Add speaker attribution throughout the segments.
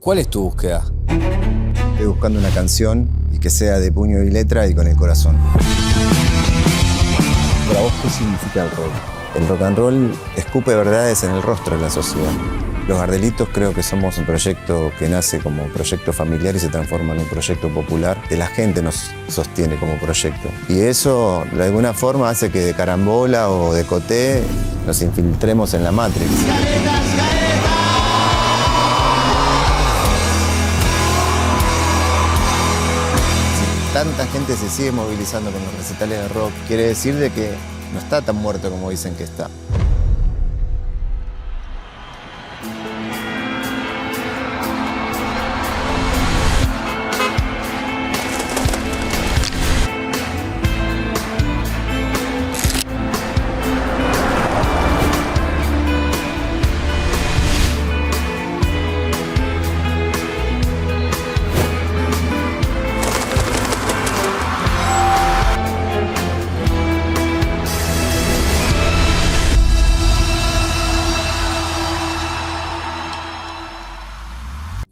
Speaker 1: ¿Cuál es tu búsqueda?
Speaker 2: Estoy buscando una canción y que sea de puño y letra y con el corazón.
Speaker 1: ¿Para vos qué significa el rock?
Speaker 2: El rock and roll escupe verdades en el rostro de la sociedad. Los Gardelitos creo que somos un proyecto que nace como proyecto familiar y se transforma en un proyecto popular, que la gente nos sostiene como proyecto. Y eso de alguna forma hace que de carambola o de coté nos infiltremos en la Matrix. Tanta gente se sigue movilizando con los recitales de rock, quiere decir de que no está tan muerto como dicen que está.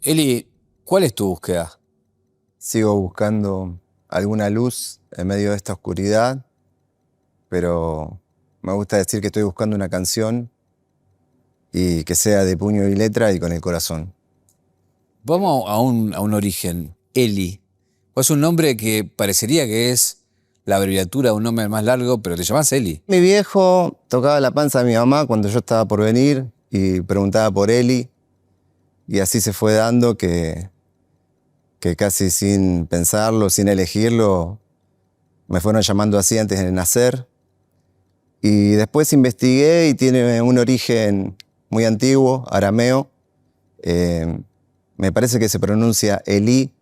Speaker 1: Eli, ¿cuál es tu búsqueda?
Speaker 2: Sigo buscando alguna luz en medio de esta oscuridad, pero me gusta decir que estoy buscando una canción y que sea de puño y letra y con el corazón.
Speaker 1: Vamos a un origen. Eli. Es un nombre que parecería que es la abreviatura de un nombre más largo, pero te llamás Eli.
Speaker 2: Mi viejo tocaba la panza de mi mamá cuando yo estaba por venir y preguntaba por Eli. Y así se fue dando que casi sin pensarlo, sin elegirlo, me fueron llamando así antes de nacer. Y después investigué y tiene un origen muy antiguo, arameo. Me parece que se pronuncia Elí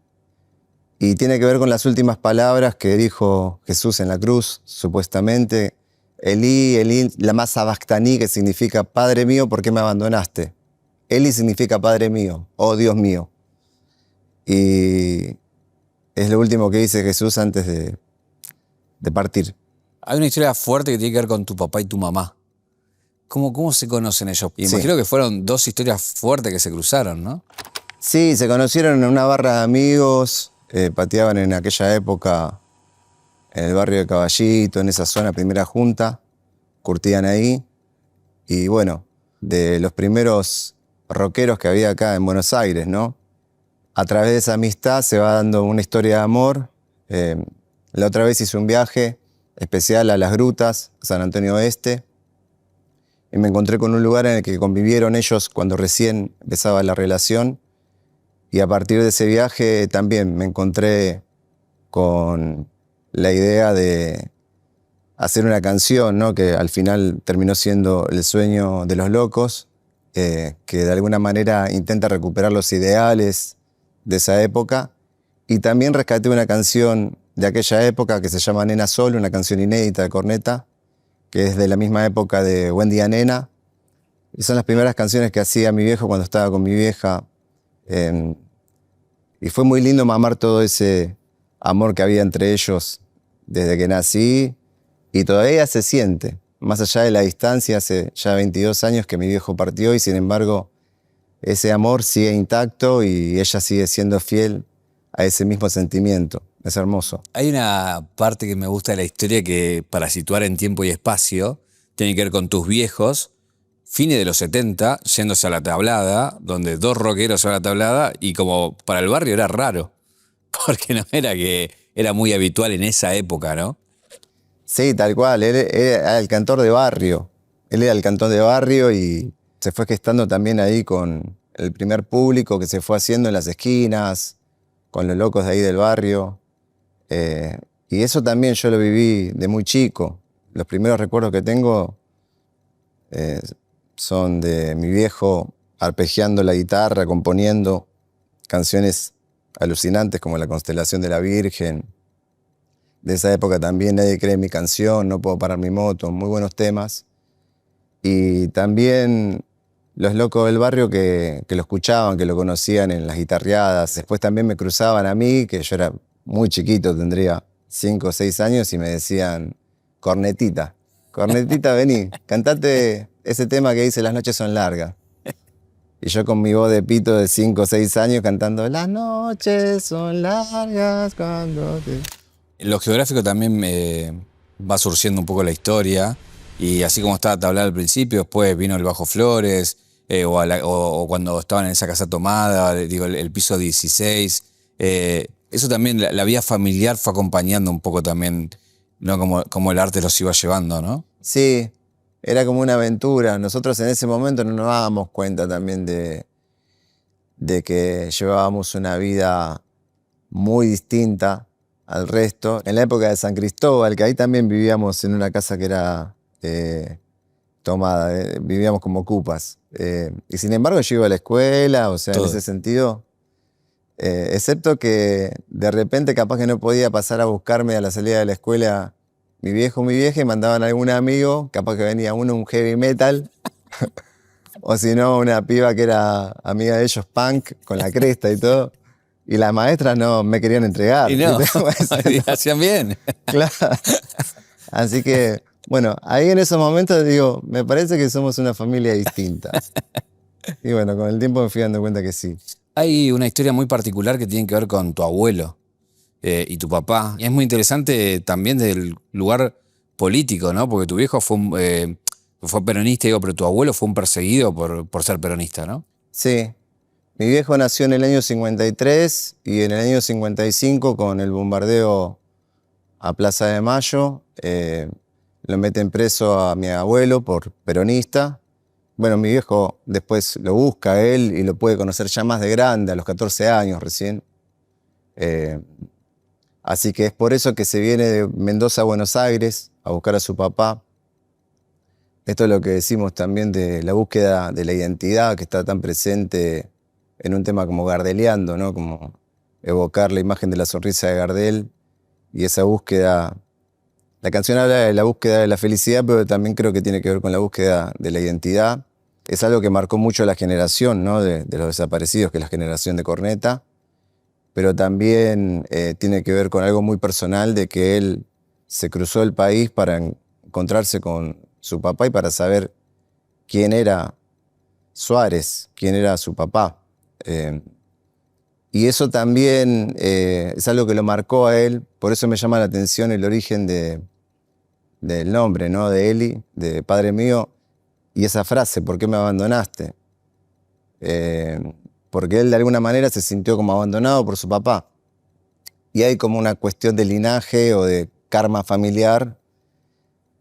Speaker 2: y tiene que ver con las últimas palabras que dijo Jesús en la cruz, supuestamente. Elí, Elí, lama sabachthani, que significa Padre mío, ¿por qué me abandonaste? Eli significa Padre mío, oh Dios mío. Y es lo último que dice Jesús antes de partir.
Speaker 1: Hay una historia fuerte que tiene que ver con tu papá y tu mamá. ¿Cómo se conocen ellos? Y
Speaker 2: Sí.
Speaker 1: imagino que fueron dos historias fuertes que se cruzaron, ¿no?
Speaker 2: Sí, se conocieron en una barra de amigos, pateaban en aquella época en el barrio de Caballito, en esa zona, primera junta, curtían ahí. Y bueno, de los primeros rockeros que había acá en Buenos Aires, ¿no? A través de esa amistad se va dando una historia de amor. La otra vez hice un viaje especial a Las Grutas, San Antonio Oeste, y me encontré con un lugar en el que convivieron ellos cuando recién empezaba la relación. Y a partir de ese viaje también me encontré con la idea de hacer una canción, ¿no? Que al final terminó siendo El sueño de los locos, que de alguna manera intenta recuperar los ideales de esa época. Y también rescaté una canción de aquella época que se llama Nena Sol, una canción inédita de corneta, que es de la misma época de Buen Día Nena. Y son las primeras canciones que hacía mi viejo cuando estaba con mi vieja. Y fue muy lindo mamar todo ese amor que había entre ellos desde que nací. Y todavía se siente, más allá de la distancia, hace ya 22 años que mi viejo partió y sin embargo ese amor sigue intacto y ella sigue siendo fiel a ese mismo sentimiento. Es hermoso.
Speaker 1: Hay una parte que me gusta de la historia que, para situar en tiempo y espacio, tiene que ver con tus viejos, fines de los 70, yéndose a la tablada, donde dos rockeros se van a la tablada, y como para el barrio era raro, porque no era que era muy habitual en esa época, ¿no?
Speaker 2: Sí, tal cual. Él era el cantor de barrio. Él era el cantor de barrio y se fue gestando también ahí con el primer público que se fue haciendo en las esquinas, con los locos de ahí del barrio. Y eso también yo lo viví de muy chico. Los primeros recuerdos que tengo son de mi viejo arpegiando la guitarra, componiendo canciones alucinantes como La constelación de la Virgen. De esa época también Nadie cree en mi canción, No puedo parar mi moto, muy buenos temas. Y también los locos del barrio que lo escuchaban, que lo conocían en las guitarreadas. Después también me cruzaban a mí, que yo era muy chiquito, tendría 5 o 6 años, y me decían, Cornetita, vení, cantate ese tema que dice Las noches son largas. Y yo con mi voz de pito de 5 o 6 años cantando las noches son largas cuando te...
Speaker 1: En lo geográfico también va surgiendo un poco la historia, y así como estaba tablada al principio, después vino el Bajo Flores, o cuando estaban en esa casa tomada, digo, el piso 16. Eso también, la vida familiar fue acompañando un poco también, ¿no? Como el arte los iba llevando, ¿no?
Speaker 2: Sí, era como una aventura. Nosotros en ese momento no nos dábamos cuenta también de que llevábamos una vida muy distinta al resto. En la época de San Cristóbal, que ahí también vivíamos en una casa que era tomada, vivíamos como ocupas. Y sin embargo yo iba a la escuela, o sea,
Speaker 1: Todo.
Speaker 2: en ese sentido, excepto que de repente capaz que no podía pasar a buscarme a la salida de la escuela mi viejo o mi vieja, y mandaban a algún amigo, capaz que venía uno un heavy metal, o si no una piba que era amiga de ellos, punk, con la cresta y todo. Y las maestras no me querían entregar.
Speaker 1: Y no,
Speaker 2: ¿viste?
Speaker 1: hacían bien.
Speaker 2: Claro. Así que, bueno, ahí en esos momentos digo, me parece que somos una familia distinta. Y bueno, con el tiempo me fui dando cuenta que sí.
Speaker 1: Hay una historia muy particular que tiene que ver con tu abuelo y tu papá. Y es muy interesante también del lugar político, ¿no? Porque tu viejo fue peronista, digo, pero tu abuelo fue un perseguido por ser peronista, ¿no?
Speaker 2: Sí. Mi viejo nació en el año 53 y en el año 55, con el bombardeo a Plaza de Mayo, lo meten preso a mi abuelo por peronista. Bueno, mi viejo después lo busca a él y lo puede conocer ya más de grande, a los 14 años recién. Así que es por eso que se viene de Mendoza a Buenos Aires a buscar a su papá. Esto es lo que decimos también de la búsqueda de la identidad, que está tan presente en un tema como Gardeliando, ¿no? Como evocar la imagen de la sonrisa de Gardel y esa búsqueda. La canción habla de la búsqueda de la felicidad, pero también creo que tiene que ver con la búsqueda de la identidad. Es algo que marcó mucho la generación, ¿no? de los desaparecidos, que es la generación de Corneta, pero también tiene que ver con algo muy personal, de que él se cruzó el país para encontrarse con su papá y para saber quién era Suárez, quién era su papá. Y eso también es algo que lo marcó a él, por eso me llama la atención el origen del nombre, ¿no? De Eli, de Padre Mío, y esa frase, ¿por qué me abandonaste? Porque él de alguna manera se sintió como abandonado por su papá. Y hay como una cuestión de linaje o de karma familiar,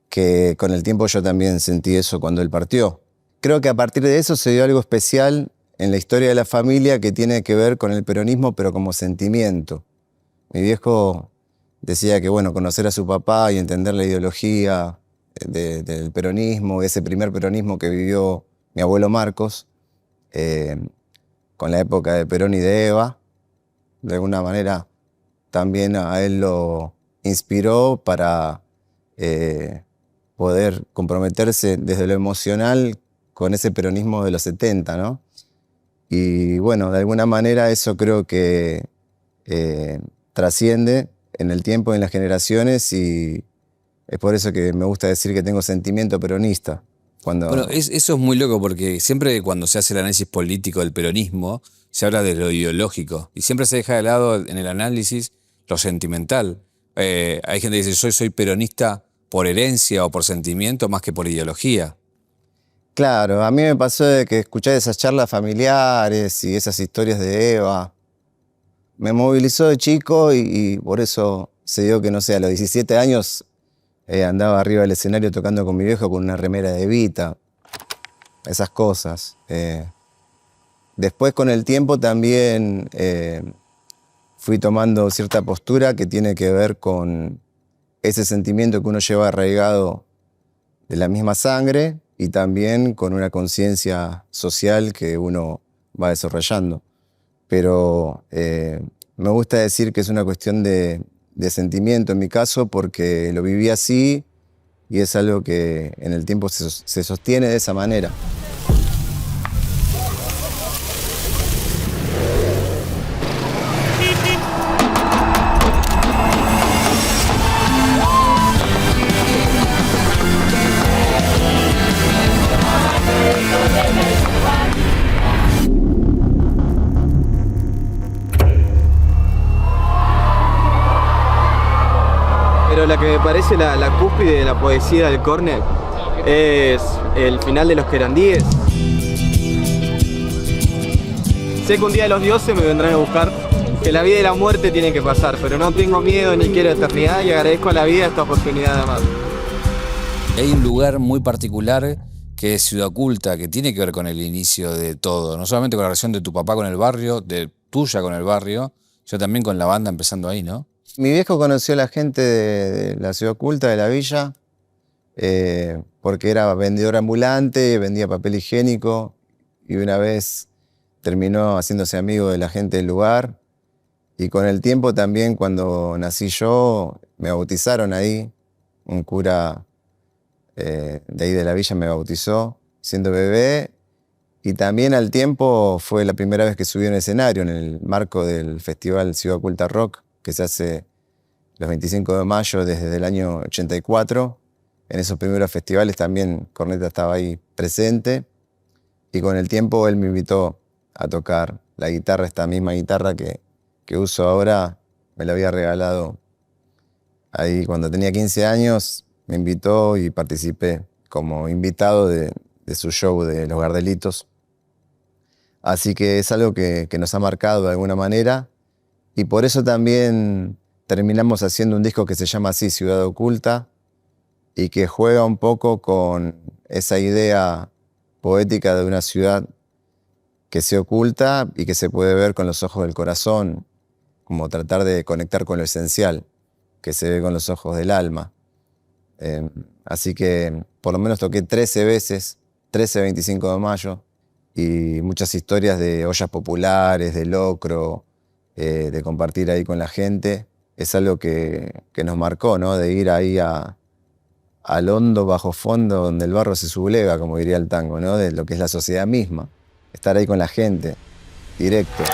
Speaker 2: que con el tiempo yo también sentí eso cuando él partió. Creo que a partir de eso se dio algo especial en la historia de la familia que tiene que ver con el peronismo, pero como sentimiento. Mi viejo decía que, bueno, conocer a su papá y entender la ideología del peronismo, ese primer peronismo que vivió mi abuelo Marcos, con la época de Perón y de Eva, de alguna manera también a él lo inspiró para poder comprometerse desde lo emocional con ese peronismo de los 70, ¿no? Y bueno, de alguna manera eso creo que trasciende en el tiempo, en las generaciones, y es por eso que me gusta decir que tengo sentimiento peronista.
Speaker 1: Bueno, eso es muy loco, porque siempre cuando se hace el análisis político del peronismo, se habla de lo ideológico y siempre se deja de lado en el análisis lo sentimental. Hay gente que dice, soy peronista por herencia o por sentimiento más que por ideología.
Speaker 2: Claro, a mí me pasó de que escuchar esas charlas familiares y esas historias de Eva me movilizó de chico y por eso se dio que, no sé, a los 17 años andaba arriba del escenario tocando con mi viejo con una remera de Evita, esas cosas. Después, con el tiempo, también fui tomando cierta postura que tiene que ver con ese sentimiento que uno lleva arraigado de la misma sangre y también con una conciencia social que uno va desarrollando. Pero me gusta decir que es una cuestión de sentimiento en mi caso, porque lo viví así y es algo que en el tiempo se sostiene de esa manera.
Speaker 3: pero la que me parece la cúspide de la poesía del córner es el final de Los Querandíes. Sé que un día los dioses me vendrán a buscar, que la vida y la muerte tienen que pasar, pero no tengo miedo ni quiero eternidad y agradezco a la vida esta oportunidad de amar.
Speaker 1: Hay un lugar muy particular que es Ciudad Oculta, que tiene que ver con el inicio de todo, no solamente con la relación de tu papá con el barrio, de tuya con el barrio, sino también con la banda empezando ahí, ¿no?
Speaker 2: Mi viejo conoció a la gente de la Ciudad Oculta, de la villa, porque era vendedor ambulante, vendía papel higiénico y una vez terminó haciéndose amigo de la gente del lugar. Y con el tiempo también, cuando nací yo, me bautizaron ahí. Un cura de ahí de la villa me bautizó siendo bebé. Y también al tiempo fue la primera vez que subí a un escenario en el marco del festival Ciudad Oculta Rock, que se hace los 25 de mayo desde el año 84. En esos primeros festivales también Corneta estaba ahí presente. Y con el tiempo él me invitó a tocar la guitarra, esta misma guitarra que uso ahora, me la había regalado ahí cuando tenía 15 años, me invitó y participé como invitado de su show de Los Gardelitos. Así que es algo que nos ha marcado de alguna manera y por eso también terminamos haciendo un disco que se llama así, Ciudad Oculta, y que juega un poco con esa idea poética de una ciudad que se oculta y que se puede ver con los ojos del corazón, como tratar de conectar con lo esencial, que se ve con los ojos del alma. Así que por lo menos toqué 13 veces, 13 25 de mayo, y muchas historias de ollas populares, de locro, de compartir ahí con la gente. Es algo que nos marcó, ¿no? De ir ahí al hondo bajo fondo donde el barro se subleva, como diría el tango, ¿no? De lo que es la sociedad misma. Estar ahí con la gente, directo.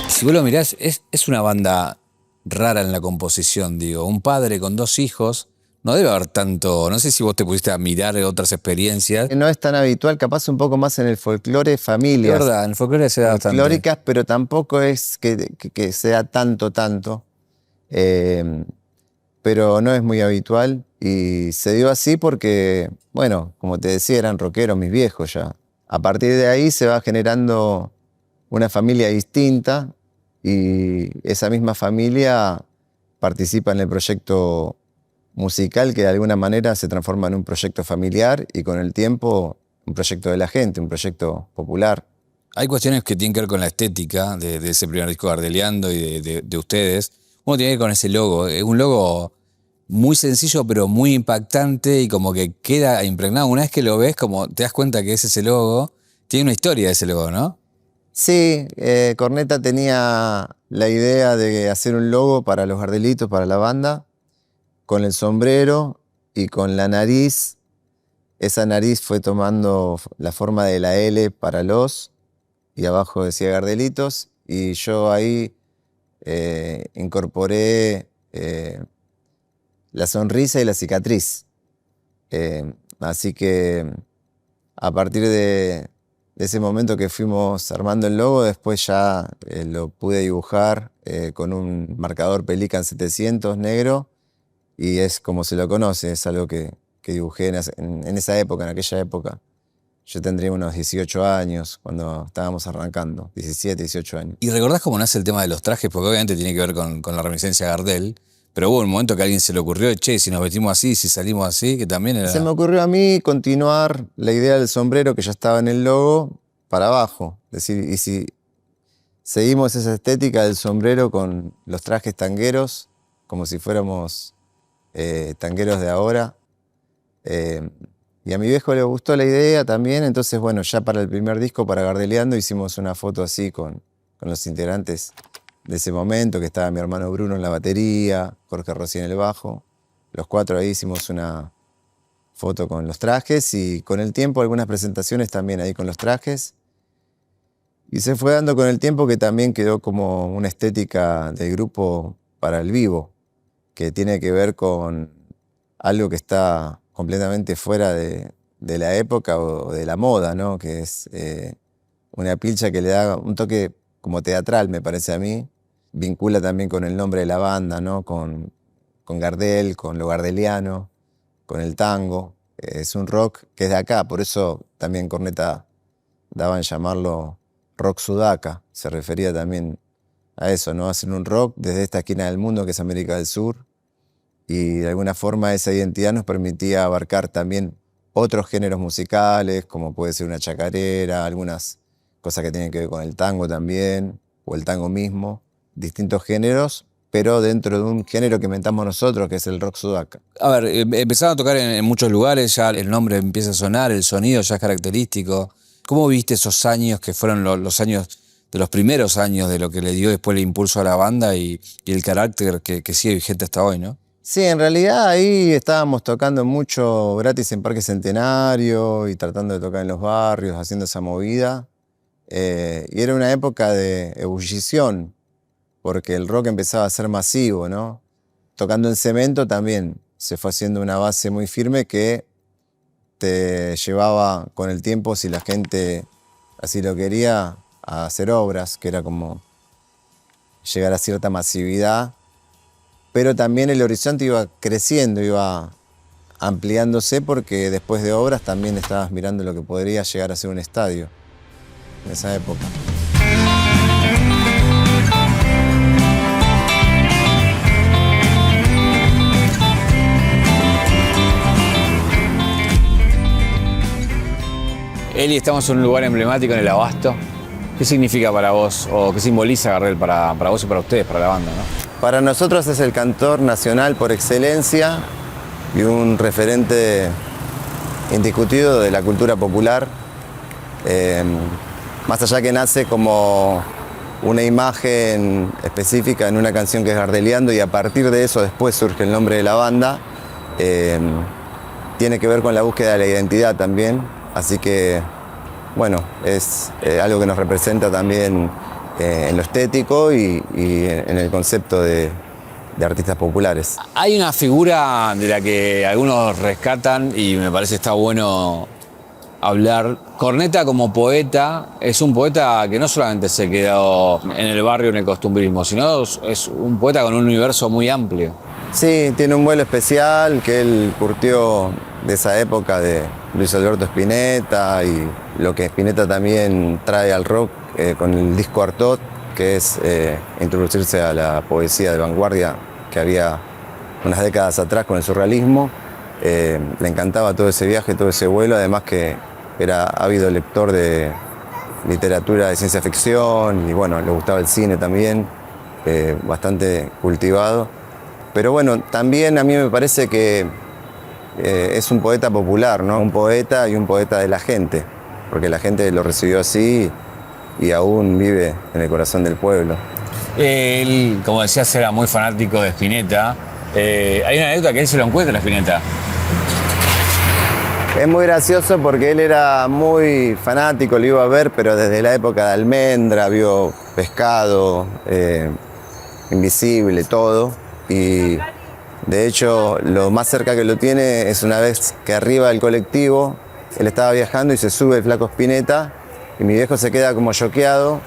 Speaker 1: Si vos lo mirás, es una banda rara en la composición, digo. Un padre con 2 hijos, no debe haber tanto, no sé si vos te pusiste a mirar otras experiencias.
Speaker 2: No es tan habitual, capaz un poco más en el folclore
Speaker 1: Es
Speaker 2: familias.
Speaker 1: verdad, en el folclore se da bastante.
Speaker 2: Folclóricas, pero tampoco es que sea tanto. Pero no es muy habitual y se dio así porque, bueno, como te decía, eran rockeros mis viejos ya. A partir de ahí se va generando una familia distinta y esa misma familia participa en el proyecto musical que de alguna manera se transforma en un proyecto familiar y con el tiempo un proyecto de la gente, un proyecto popular.
Speaker 1: Hay cuestiones que tienen que ver con la estética de ese primer disco Gardeliando y de ustedes. Uno tiene que ver con ese logo. Es un logo muy sencillo pero muy impactante y como que queda impregnado. Una vez que lo ves, como te das cuenta que es ese logo. Tiene una historia ese logo, ¿no?
Speaker 2: Sí, Corneta tenía la idea de hacer un logo para Los Gardelitos, para la banda, con el sombrero y con la nariz. Esa nariz fue tomando la forma de la L para los, y abajo decía Gardelitos, y yo ahí incorporé la sonrisa y la cicatriz. Así que a partir de ese momento que fuimos armando el logo, después ya lo pude dibujar con un marcador Pelican 700 negro, y es como se lo conoce, es algo que dibujé en esa época, en aquella época. Yo tendría unos 18 años cuando estábamos arrancando, 17, 18 años.
Speaker 1: ¿Y recordás cómo nace el tema de los trajes? Porque obviamente tiene que ver con la reminiscencia a Gardel, pero hubo un momento que a alguien se le ocurrió, che, si nos vestimos así, si salimos así, que también era...
Speaker 2: Se me ocurrió a mí continuar la idea del sombrero que ya estaba en el logo para abajo. Es decir, y si seguimos esa estética del sombrero con los trajes tangueros, como si fuéramos tangueros de ahora. Y a mi viejo le gustó la idea también, entonces bueno, ya para el primer disco, para Gardeliando, hicimos una foto así con los integrantes de ese momento, que estaba mi hermano Bruno en la batería, Jorge Rossi en el bajo. Los 4 ahí hicimos una foto con los trajes y con el tiempo algunas presentaciones también ahí con los trajes. Y se fue dando con el tiempo que también quedó como una estética del grupo para el vivo, que tiene que ver con algo que está completamente fuera de la época o de la moda, ¿no? Que es una pilcha que le da un toque como teatral, me parece a mí. Vincula también con el nombre de la banda, ¿no? Con Gardel, con lo gardeliano, con el tango. Es un rock que es de acá, por eso también Corneta daba en llamarlo rock sudaca. Se refería también a eso, ¿no? Hacer un rock desde esta esquina del mundo que es América del Sur. Y de alguna forma esa identidad nos permitía abarcar también otros géneros musicales, como puede ser una chacarera, algunas cosas que tienen que ver con el tango también, o el tango mismo, distintos géneros, pero dentro de un género que inventamos nosotros, que es el rock sudaca.
Speaker 1: A ver, empezaron a tocar en muchos lugares, ya el nombre empieza a sonar, el sonido ya es característico. ¿Cómo viste esos años que fueron los años de los primeros años de lo que le dio después el impulso a la banda y el carácter que sigue vigente hasta hoy, ¿no?
Speaker 2: Sí, en realidad ahí estábamos tocando mucho gratis en Parque Centenario y tratando de tocar en los barrios, haciendo esa movida. Y era una época de ebullición, porque el rock empezaba a ser masivo, ¿no? Tocando en cemento también se fue haciendo una base muy firme que te llevaba con el tiempo, si la gente así lo quería, a hacer obras, que era como llegar a cierta masividad. Pero también el horizonte iba creciendo, iba ampliándose, porque después de obras también estabas mirando lo que podría llegar a ser un estadio en esa época.
Speaker 1: Eli, estamos en un lugar emblemático en el Abasto. ¿Qué significa para vos, o qué simboliza Gardel para vos y para ustedes, para la banda, ¿no?
Speaker 2: Para nosotros es el cantor nacional por excelencia y un referente indiscutido de la cultura popular. Más allá que nace como una imagen específica en una canción que es Gardeliando, y a partir de eso después surge el nombre de la banda, tiene que ver con la búsqueda de la identidad también. Así que, bueno, es algo que nos representa también en lo estético y en el concepto de artistas populares.
Speaker 1: Hay una figura de la que algunos rescatan y me parece está bueno hablar. Corneta como poeta es un poeta que no solamente se quedó en el barrio, en el costumbrismo, sino es un poeta con un universo muy amplio.
Speaker 2: Sí, tiene un vuelo especial que él curtió de esa época de Luis Alberto Spinetta, y lo que Spinetta también trae al rock con el disco Artaud, que es introducirse a la poesía de vanguardia que había unas décadas atrás con el surrealismo. Le encantaba todo ese viaje, todo ese vuelo, además que era ávido lector de literatura de ciencia ficción y bueno, le gustaba el cine también, bastante cultivado. Pero bueno, también a mí me parece que es un poeta popular, ¿no? Un poeta y un poeta de la gente, porque la gente lo recibió así y aún vive en el corazón del pueblo.
Speaker 1: Él, como decías, era muy fanático de Spinetta. Hay una anécdota que él se lo encuentra a Spinetta.
Speaker 2: Es muy gracioso porque él era muy fanático, lo iba a ver, pero desde la época de Almendra, vio Pescado, Invisible, todo. Y de hecho, lo más cerca que lo tiene es una vez que arriba del colectivo, él estaba viajando y se sube el flaco Spinetta, y mi viejo se queda como choqueado.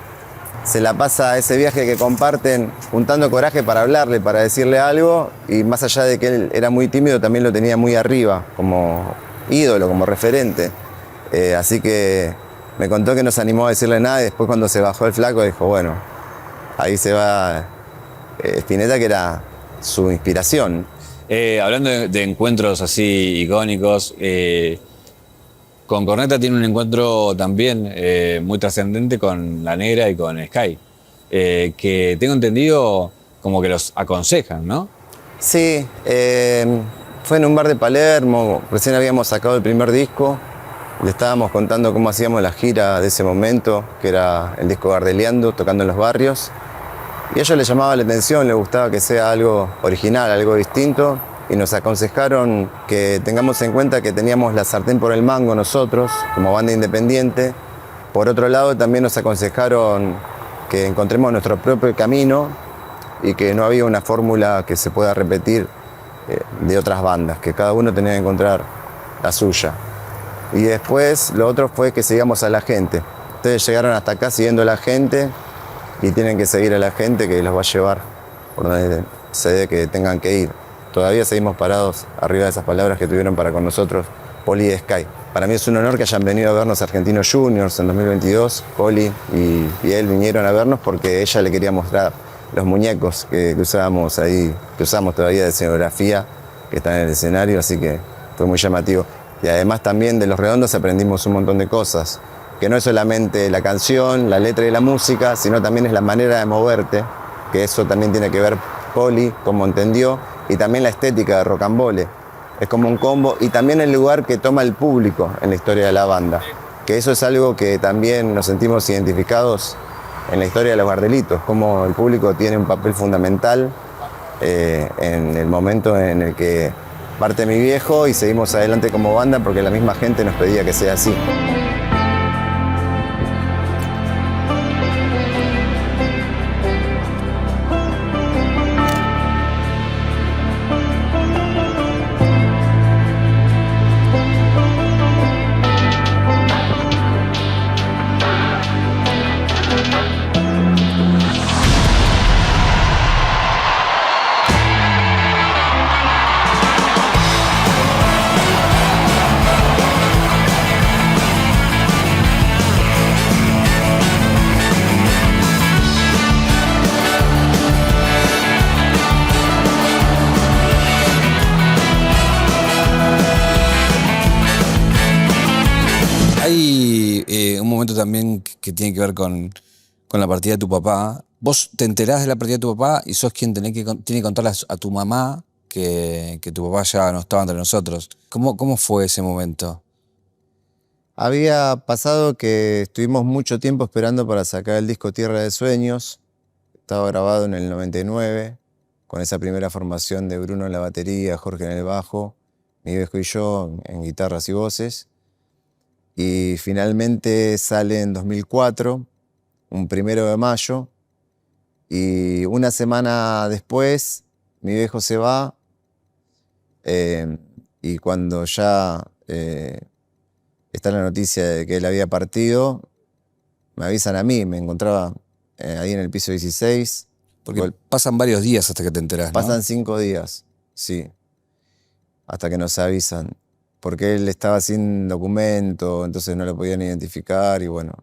Speaker 2: Se la pasa ese viaje que comparten juntando coraje para hablarle, para decirle algo, y más allá de que él era muy tímido, también lo tenía muy arriba, como ídolo, como referente. Así que me contó que no se animó a decirle nada, y después cuando se bajó el flaco dijo, bueno, ahí se va Spinetta, que era su inspiración.
Speaker 1: Hablando de encuentros así icónicos, con Corneta tiene un encuentro también muy trascendente con La Negra y con Sky, que tengo entendido como que los aconsejan, ¿no?
Speaker 2: Sí, fue en un bar de Palermo, recién habíamos sacado el primer disco, le estábamos contando cómo hacíamos la gira de ese momento, que era el disco Gardeliando, tocando en los barrios, y a ellos les llamaba la atención, les gustaba que sea algo original, algo distinto, y nos aconsejaron que tengamos en cuenta que teníamos la sartén por el mango nosotros, como banda independiente, Por otro lado, también nos aconsejaron que encontremos nuestro propio camino y que no había una fórmula que se pueda repetir de otras bandas, que cada uno tenía que encontrar la suya. Y después lo otro fue que sigamos a la gente. Ustedes llegaron hasta acá siguiendo a la gente y tienen que seguir a la gente que los va a llevar por donde se dé que tengan que ir. Todavía seguimos parados arriba de esas palabras que tuvieron para con nosotros Poli y Sky. Para mí es un honor que hayan venido a vernos Argentinos Juniors en 2022. Poli y él vinieron a vernos porque ella le quería mostrar los muñecos que usábamos ahí, que usamos todavía de escenografía, que están en el escenario, así que fue muy llamativo. Y además también de Los Redondos aprendimos un montón de cosas, que no es solamente la canción, la letra y la música, sino también es la manera de moverte, que eso también tiene que ver Poli, como entendió, y también la estética de Rocambole. Es como un combo, y también el lugar que toma el público en la historia de la banda, que eso es algo que también nos sentimos identificados en la historia de los Gardelitos, como el público tiene un papel fundamental en el momento en el que parte mi viejo y seguimos adelante como banda porque la misma gente nos pedía que sea así.
Speaker 1: Hay un momento también que tiene que ver con la partida de tu papá. Vos te enterás de la partida de tu papá y sos quien tiene que contarle a tu mamá que tu papá ya no estaba entre nosotros. ¿Cómo fue ese momento?
Speaker 2: Había pasado que estuvimos mucho tiempo esperando para sacar el disco Tierra de Sueños. Estaba grabado en el 99, con esa primera formación de Bruno en la batería, Jorge en el bajo, mi viejo y yo en guitarras y voces. Y finalmente sale en 2004, un 1 de mayo, y una semana después mi viejo se va, y cuando ya está la noticia de que él había partido, me avisan a mí, me encontraba ahí en el piso 16.
Speaker 1: Porque pasan varios días hasta que te enterás, ¿no?
Speaker 2: Pasan 5 días, sí, hasta que nos avisan. Porque él estaba sin documento, entonces no lo podían identificar y bueno,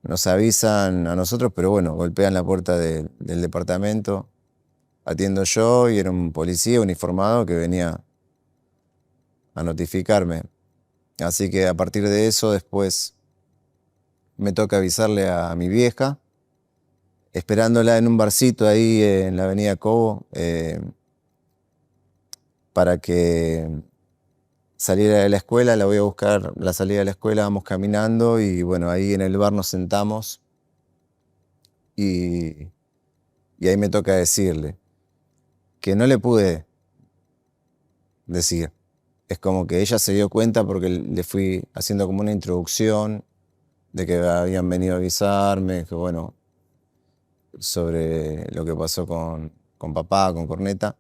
Speaker 2: nos avisan a nosotros, pero bueno, golpean la puerta del departamento, atiendo yo y era un policía uniformado que venía a notificarme. Así que a partir de eso después me toca avisarle a mi vieja, esperándola en un barcito ahí en la avenida Cobo, para que saliera de la escuela. La voy a buscar, la salida de la escuela, vamos caminando y bueno, ahí en el bar nos sentamos y ahí me toca decirle que no le pude decir. Es como que ella se dio cuenta porque le fui haciendo como una introducción de que habían venido a avisarme, que bueno, sobre lo que pasó con papá, con Corneta.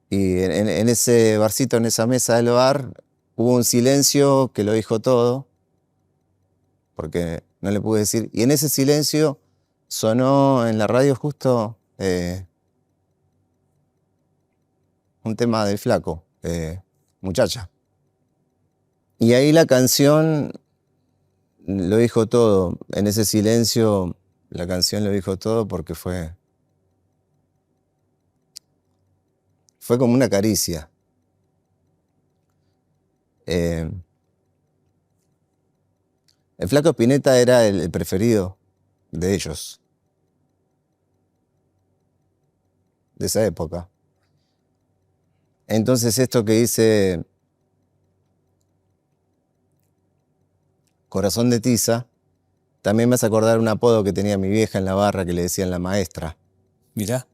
Speaker 2: Y en ese barcito, en esa mesa del bar, hubo un silencio que lo dijo todo, porque no le pude decir. Y en ese silencio sonó en la radio justo un tema del Flaco, Muchacha. Y ahí la canción lo dijo todo. En ese silencio la canción lo dijo todo porque fue como una caricia. El Flaco Spinetta era el preferido de ellos, de esa época. Entonces esto que dice Corazón de Tiza, también me hace acordar un apodo que tenía mi vieja en la barra que le decían la maestra.
Speaker 1: Mirá.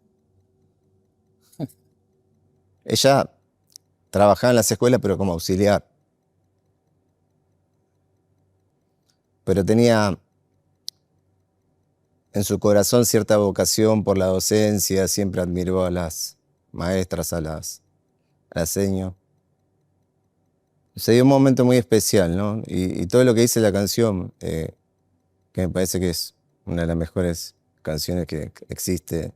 Speaker 2: Ella trabajaba en las escuelas pero como auxiliar. pero tenía en su corazón cierta vocación por la docencia, siempre admiró a las maestras, a las seño. Se dio un momento muy especial, ¿no? Y todo lo que dice la canción, que me parece que es una de las mejores canciones que existe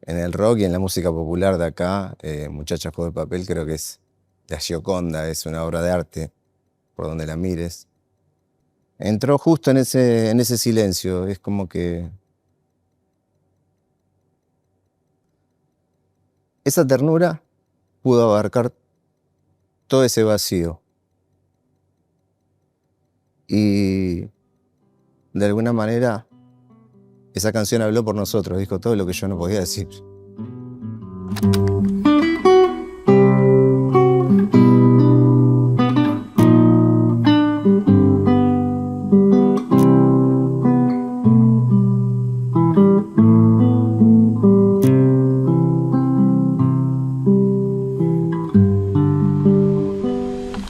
Speaker 2: en el rock y en la música popular de acá, Muchacha Juego de Papel, creo que es La Gioconda, es una obra de arte, por donde la mires. Entró justo en ese silencio, es como que esa ternura pudo abarcar todo ese vacío. Y de alguna manera esa canción habló por nosotros, dijo todo lo que yo no podía decir.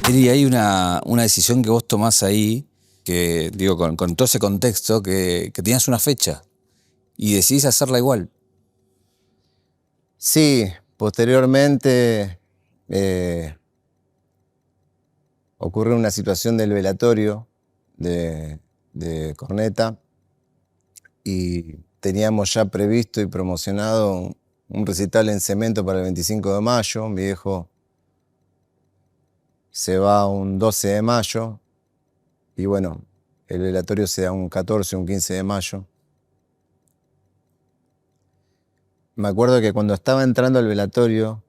Speaker 1: Y hay una decisión que vos tomás ahí, que digo, con todo ese contexto, que tenías una fecha y decidís hacerla igual.
Speaker 2: Sí, posteriormente ocurrió una situación del velatorio de Corneta y teníamos ya previsto y promocionado un recital en Cemento para el 25 de mayo. Mi viejo se va un 12 de mayo y bueno, el velatorio se da un 14, un 15 de mayo. Me acuerdo que cuando estaba entrando al velatorio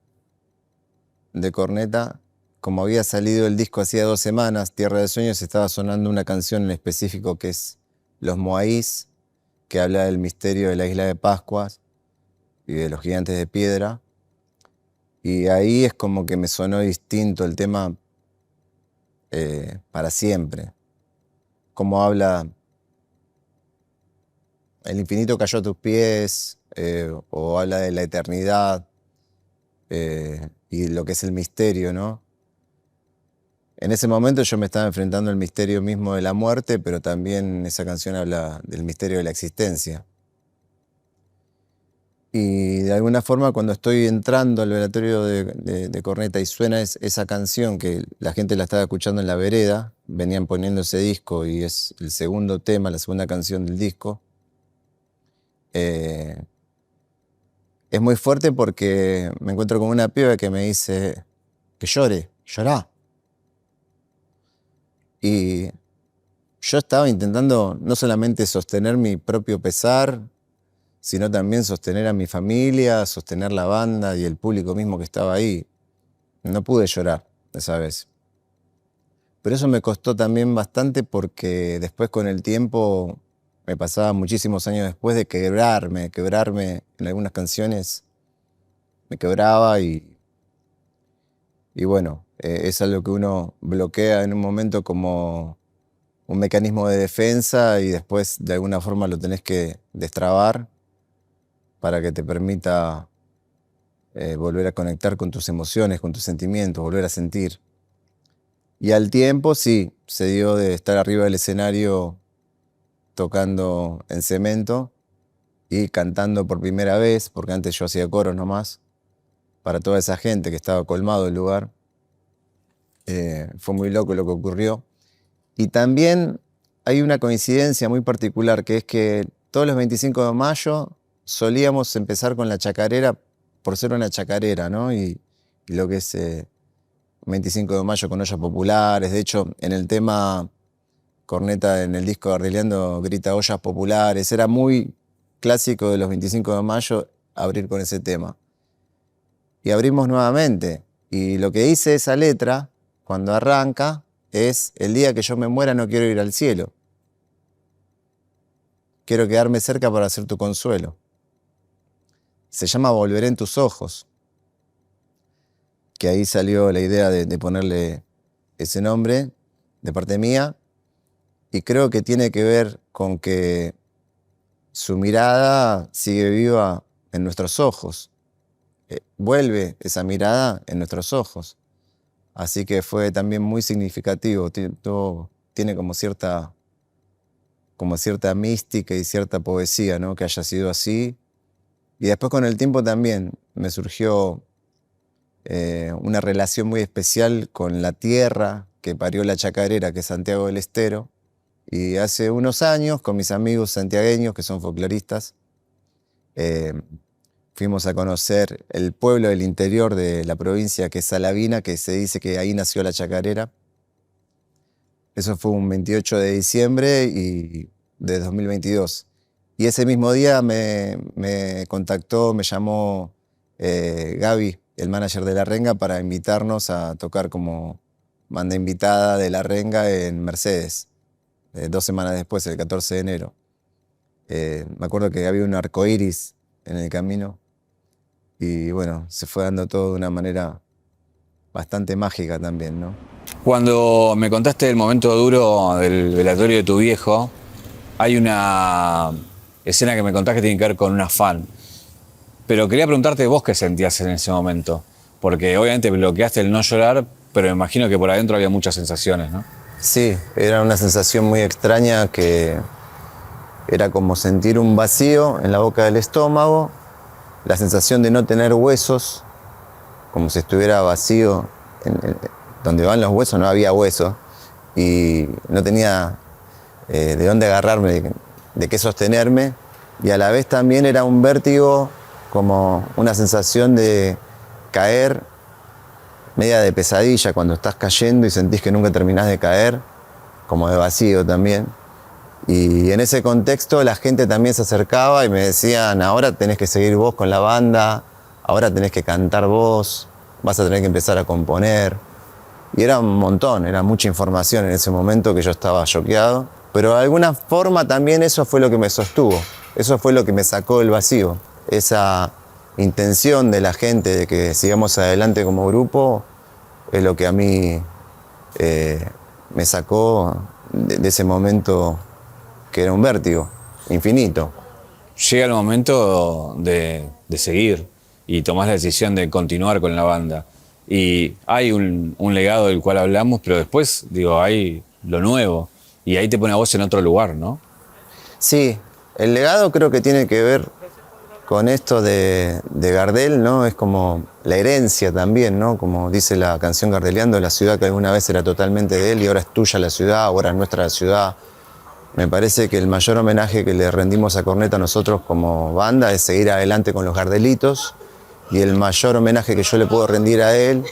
Speaker 2: de Corneta, como había salido el disco hacía 2 semanas, Tierra de Sueños, estaba sonando una canción en específico que es Los Moáis, que habla del misterio de la isla de Pascua y de los gigantes de piedra. Y ahí es como que me sonó distinto el tema para siempre. Como habla, el infinito cayó a tus pies, o habla de la eternidad y lo que es el misterio, ¿no? En ese momento yo me estaba enfrentando al misterio mismo de la muerte, pero también esa canción habla del misterio de la existencia. Y de alguna forma cuando estoy entrando al velatorio de Corneta y suena esa canción que la gente la estaba escuchando en la vereda, venían poniendo ese disco y es el segundo tema, la segunda canción del disco, es muy fuerte porque me encuentro con una piba que me dice que llore, llorá. Y yo estaba intentando no solamente sostener mi propio pesar, sino también sostener a mi familia, sostener la banda y el público mismo que estaba ahí. No pude llorar esa vez. Pero eso me costó también bastante porque después con el tiempo, me pasaba muchísimos años después de quebrarme en algunas canciones, me quebraba y bueno, es algo que uno bloquea en un momento como un mecanismo de defensa y después de alguna forma lo tenés que destrabar para que te permita volver a conectar con tus emociones, con tus sentimientos, volver a sentir. Y al tiempo sí, se dio de estar arriba del escenario tocando en Cemento y cantando por primera vez, porque antes yo hacía coros nomás, para toda esa gente que estaba colmado el lugar. Fue muy loco lo que ocurrió. Y también hay una coincidencia muy particular, que es que todos los 25 de mayo solíamos empezar con la chacarera, por ser una chacarera, ¿no? Y lo que es 25 de mayo con ollas populares. De hecho, en el tema Corneta, en el disco Ardileando, grita ollas populares. Era muy clásico de los 25 de mayo abrir con ese tema. Y abrimos nuevamente. Y lo que dice esa letra, cuando arranca, es: el día que yo me muera no quiero ir al cielo. Quiero quedarme cerca para hacer tu consuelo. Se llama Volveré en tus ojos. Que ahí salió la idea de ponerle ese nombre de parte mía. Y creo que tiene que ver con que su mirada sigue viva en nuestros ojos. Vuelve esa mirada en nuestros ojos. Así que fue también muy significativo. Tiene como cierta como cierta mística y cierta poesía, ¿no? Que haya sido así. Y después con el tiempo también me surgió una relación muy especial con la tierra que parió la chacarera, que es Santiago del Estero. Y hace unos años, con mis amigos santiagueños, que son folcloristas, fuimos a conocer el pueblo del interior de la provincia, que es Salavina, que se dice que ahí nació la chacarera. Eso fue un 28 de diciembre de 2022. Y ese mismo día me contactó, me llamó Gaby, el manager de La Renga, para invitarnos a tocar como banda invitada de La Renga en Mercedes, 2 semanas después, el 14 de enero. Me acuerdo que había un arcoíris en el camino y bueno, se fue dando todo de una manera bastante mágica también, ¿no?
Speaker 1: Cuando me contaste el momento duro del velatorio de tu viejo, hay una escena que me contás que tiene que ver con un afán. Pero quería preguntarte vos qué sentías en ese momento. Porque obviamente bloqueaste el no llorar, pero me imagino que por adentro había muchas sensaciones, ¿no?
Speaker 2: Sí, era una sensación muy extraña que era como sentir un vacío en la boca del estómago, la sensación de no tener huesos, como si estuviera vacío. Donde van los huesos no había huesos y no tenía de dónde agarrarme, de qué sostenerme. Y a la vez también era un vértigo, como una sensación de caer, media de pesadilla, cuando estás cayendo y sentís que nunca terminás de caer, como de vacío también. Y en ese contexto la gente también se acercaba y me decían: ahora tenés que seguir vos con la banda, ahora tenés que cantar vos, vas a tener que empezar a componer. Y era un montón, era mucha información en ese momento que yo estaba choqueado. Pero de alguna forma también eso fue lo que me sostuvo, eso fue lo que me sacó del vacío. Esa intención de la gente de que sigamos adelante como grupo es lo que a mí me sacó de ese momento que era un vértigo infinito.
Speaker 1: Llega el momento de seguir y tomás la decisión de continuar con la banda. Y hay un legado del cual hablamos, pero después, digo, hay lo nuevo. Y ahí te pone a vos en otro lugar, ¿no?
Speaker 2: Sí, el legado creo que tiene que ver con esto de Gardel, ¿no? Es como la herencia también, ¿no? Como dice la canción Gardeliando, la ciudad que alguna vez era totalmente de él y ahora es tuya la ciudad, ahora es nuestra la ciudad. Me parece que el mayor homenaje que le rendimos a Corneta nosotros como banda es seguir adelante con los Gardelitos, y el mayor homenaje que yo le puedo rendir a él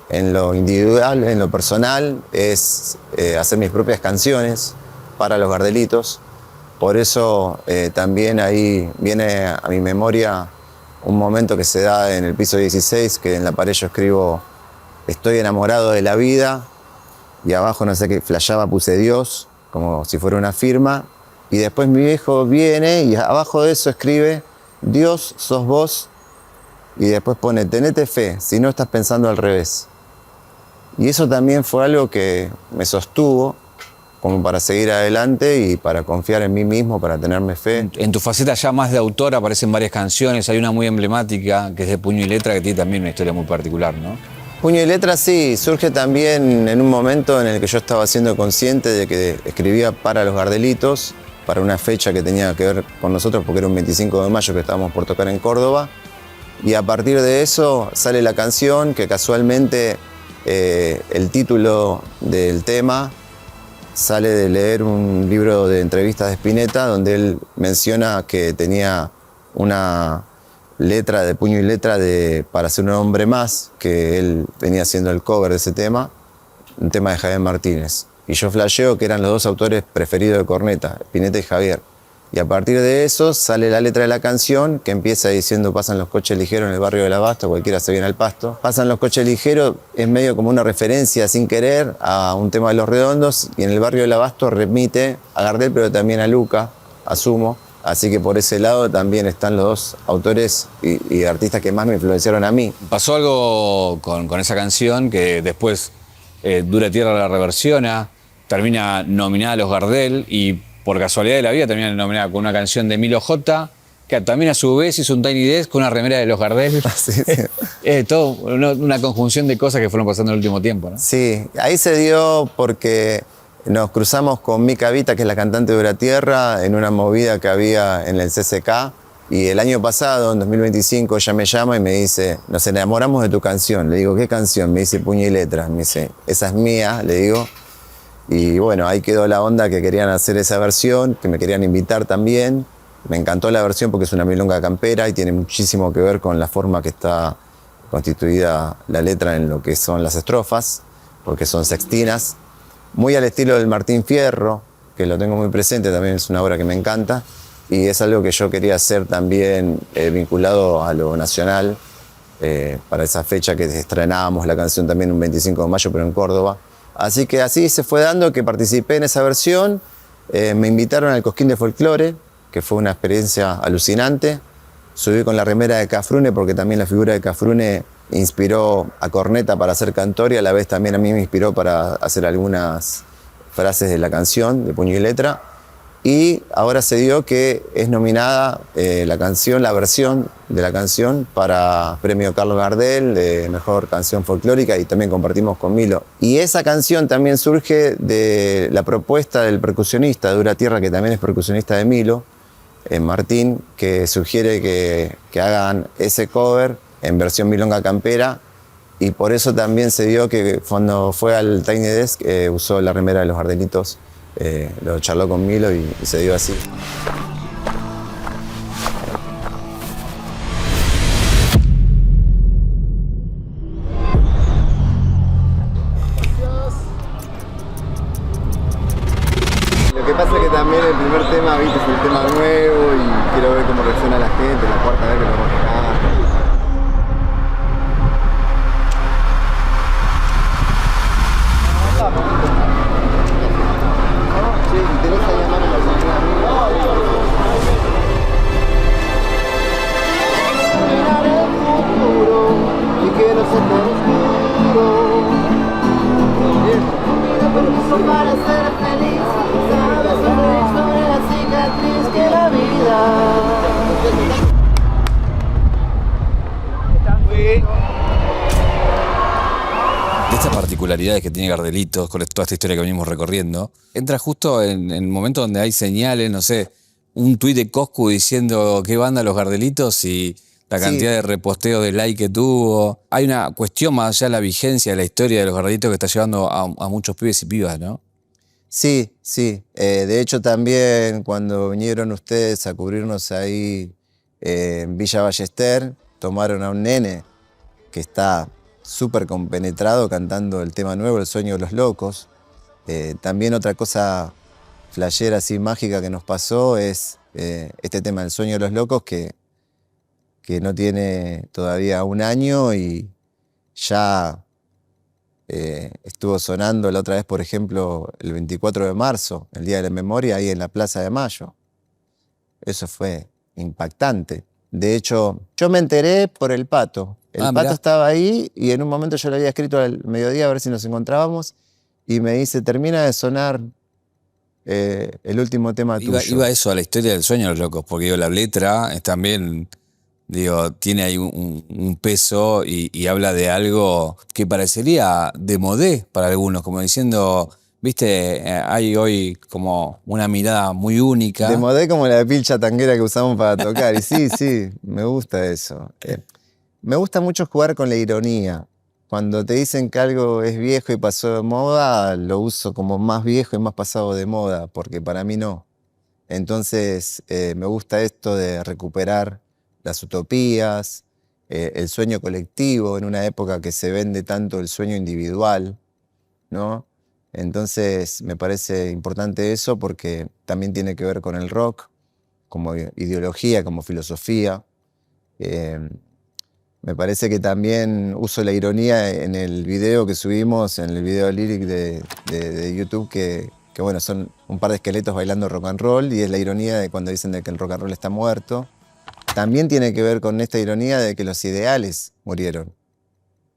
Speaker 2: en lo individual, en lo personal, es hacer mis propias canciones para los Gardelitos. Por eso también ahí viene a mi memoria un momento que se da en el piso 16, que en la pared yo escribo: estoy enamorado de la vida, y abajo no sé qué flasheaba, puse Dios, como si fuera una firma, y después mi viejo viene y abajo de eso escribe: Dios sos vos, y después pone: tenete fe, si no estás pensando al revés. Y eso también fue algo que me sostuvo como para seguir adelante y para confiar en mí mismo, para tenerme fe.
Speaker 1: En tu faceta ya más de autor aparecen varias canciones, hay una muy emblemática que es de Puño y Letra, que tiene también una historia muy particular, ¿no?
Speaker 2: Puño y Letra sí, surge también en un momento en el que yo estaba siendo consciente de que escribía para los Gardelitos, para una fecha que tenía que ver con nosotros, porque era un 25 de mayo que estábamos por tocar en Córdoba. Y a partir de eso sale la canción, que casualmente el título del tema sale de leer un libro de entrevistas de Spinetta, donde él menciona que tenía una letra de Puño y Letra para ser un hombre más, que él venía haciendo el cover de ese tema, un tema de Javier Martínez. Y yo flasheo que eran los dos autores preferidos de Corneta, Spinetta y Javier. Y a partir de eso sale la letra de la canción, que empieza diciendo: pasan los coches ligeros en el barrio del Abasto, cualquiera se viene al pasto. Pasan los coches ligeros es medio como una referencia sin querer a un tema de Los Redondos, y en el barrio del Abasto remite a Gardel, pero también a Luca, asumo. Así que por ese lado también están los dos autores y artistas que más me influenciaron a mí.
Speaker 1: Pasó algo con esa canción que después Dura Tierra la reversiona, termina nominada a los Gardel y por casualidad de la vida termina nominada con una canción de Milo J, que también a su vez hizo un Tiny Desk con una remera de los Gardel.
Speaker 2: Sí, sí.
Speaker 1: Todo una conjunción de cosas que fueron pasando en el último tiempo, ¿no?
Speaker 2: Sí, ahí se dio porque Nos cruzamos con Mica Vita, que es la cantante de Duratierra, en una movida que había en el CCK. Y el año pasado, en 2025, ella me llama y me dice, nos enamoramos de tu canción. Le digo, ¿qué canción? Me dice, Puño y Letra. Me dice, esa es mía, le digo. Y bueno, ahí quedó la onda que querían hacer esa versión, que me querían invitar también. Me encantó la versión porque es una milonga campera y tiene muchísimo que ver con la forma que está constituida la letra en lo que son las estrofas, porque son sextinas. Muy al estilo del Martín Fierro, que lo tengo muy presente, también es una obra que me encanta. Y es algo que yo quería hacer también vinculado a lo nacional, para esa fecha que estrenábamos la canción también un 25 de mayo, pero en Córdoba. Así que así se fue dando que participé en esa versión. Me invitaron al Cosquín de Folclore, que fue una experiencia alucinante. Subí con la remera de Cafrune, porque también la figura de Cafrune inspiró a Corneta para hacer cantor y a la vez también a mí me inspiró para hacer algunas frases de la canción, de Puño y Letra. Y ahora se dio que es nominada la versión de la canción para Premio Carlos Gardel de Mejor Canción Folclórica y también compartimos con Milo. Y esa canción también surge de la propuesta del percusionista de Duratierra, que también es percusionista de Milo, Martín, que sugiere que hagan ese cover en versión milonga campera. Y por eso también se dio que cuando fue al Tiny Desk usó la remera de los Gardelitos. Lo charló con Milo y se dio así. Lo que pasa es que también el primer tema, viste, es un tema nuevo y quiero ver cómo reacciona la gente, la cuarta vez que lo vamos a tocar.
Speaker 4: Para ser feliz, sabes sonreír sobre la cicatriz que la vida.
Speaker 1: De estas particularidades que tiene Gardelitos, con toda esta historia que venimos recorriendo, entra justo en el momento donde hay señales, no sé, un tuit de Coscu diciendo qué banda los Gardelitos y la cantidad de reposteos de like que tuvo. Hay una cuestión más allá de la vigencia de la historia de los Gardelitos que está llevando a muchos pibes y pibas, ¿no?
Speaker 2: Sí, sí. De hecho, también cuando vinieron ustedes a cubrirnos ahí en Villa Ballester, tomaron a un nene que está súper compenetrado cantando el tema nuevo, El Sueño de los Locos. También otra cosa flashera, así mágica que nos pasó es este tema, El Sueño de los Locos, que no tiene todavía un año y ya estuvo sonando la otra vez, por ejemplo, el 24 de marzo, el Día de la Memoria, ahí en la Plaza de Mayo. Eso fue impactante. De hecho, yo me enteré por el Pato. El Pato
Speaker 1: mirá.
Speaker 2: estaba ahí y en un momento yo le había escrito al mediodía a ver si nos encontrábamos y me dice, termina de sonar el último tema tuyo.
Speaker 1: Iba eso a la historia del Sueño de los Locos, porque digo, la letra es también, digo, tiene ahí un peso y habla de algo que parecería de modé para algunos, como diciendo, viste, hay hoy como una mirada muy única.
Speaker 2: De modé como la pilcha tanguera que usamos para tocar. Y sí, sí, me gusta eso. Me gusta mucho jugar con la ironía. Cuando te dicen que algo es viejo y pasó de moda, lo uso como más viejo y más pasado de moda, porque para mí no. Entonces, me gusta esto de recuperar las utopías, el sueño colectivo, en una época que se vende tanto el sueño individual, ¿no? Entonces, me parece importante eso porque también tiene que ver con el rock, como ideología, como filosofía. Me parece que también uso la ironía en el video que subimos, en el video lyric de YouTube, que bueno, son un par de esqueletos bailando rock and roll, y es la ironía de cuando dicen de que el rock and roll está muerto. También tiene que ver con esta ironía de que los ideales murieron.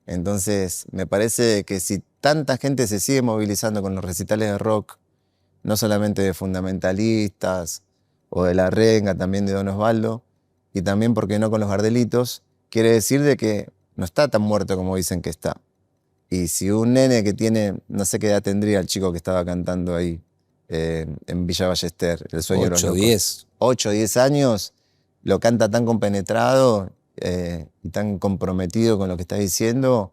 Speaker 2: Entonces, me parece que si tanta gente se sigue movilizando con los recitales de rock, no solamente de fundamentalistas o de La Renga, también de Don Osvaldo, y también, ¿por qué no?, con los Gardelitos, quiere decir de que no está tan muerto como dicen que está. Y si un nene que tiene, no sé qué edad tendría el chico que estaba cantando ahí en Villa Ballester, El sueño de los
Speaker 1: 8,
Speaker 2: locos.
Speaker 1: 10.
Speaker 2: 8 o 10 años, lo canta tan compenetrado y tan comprometido con lo que está diciendo.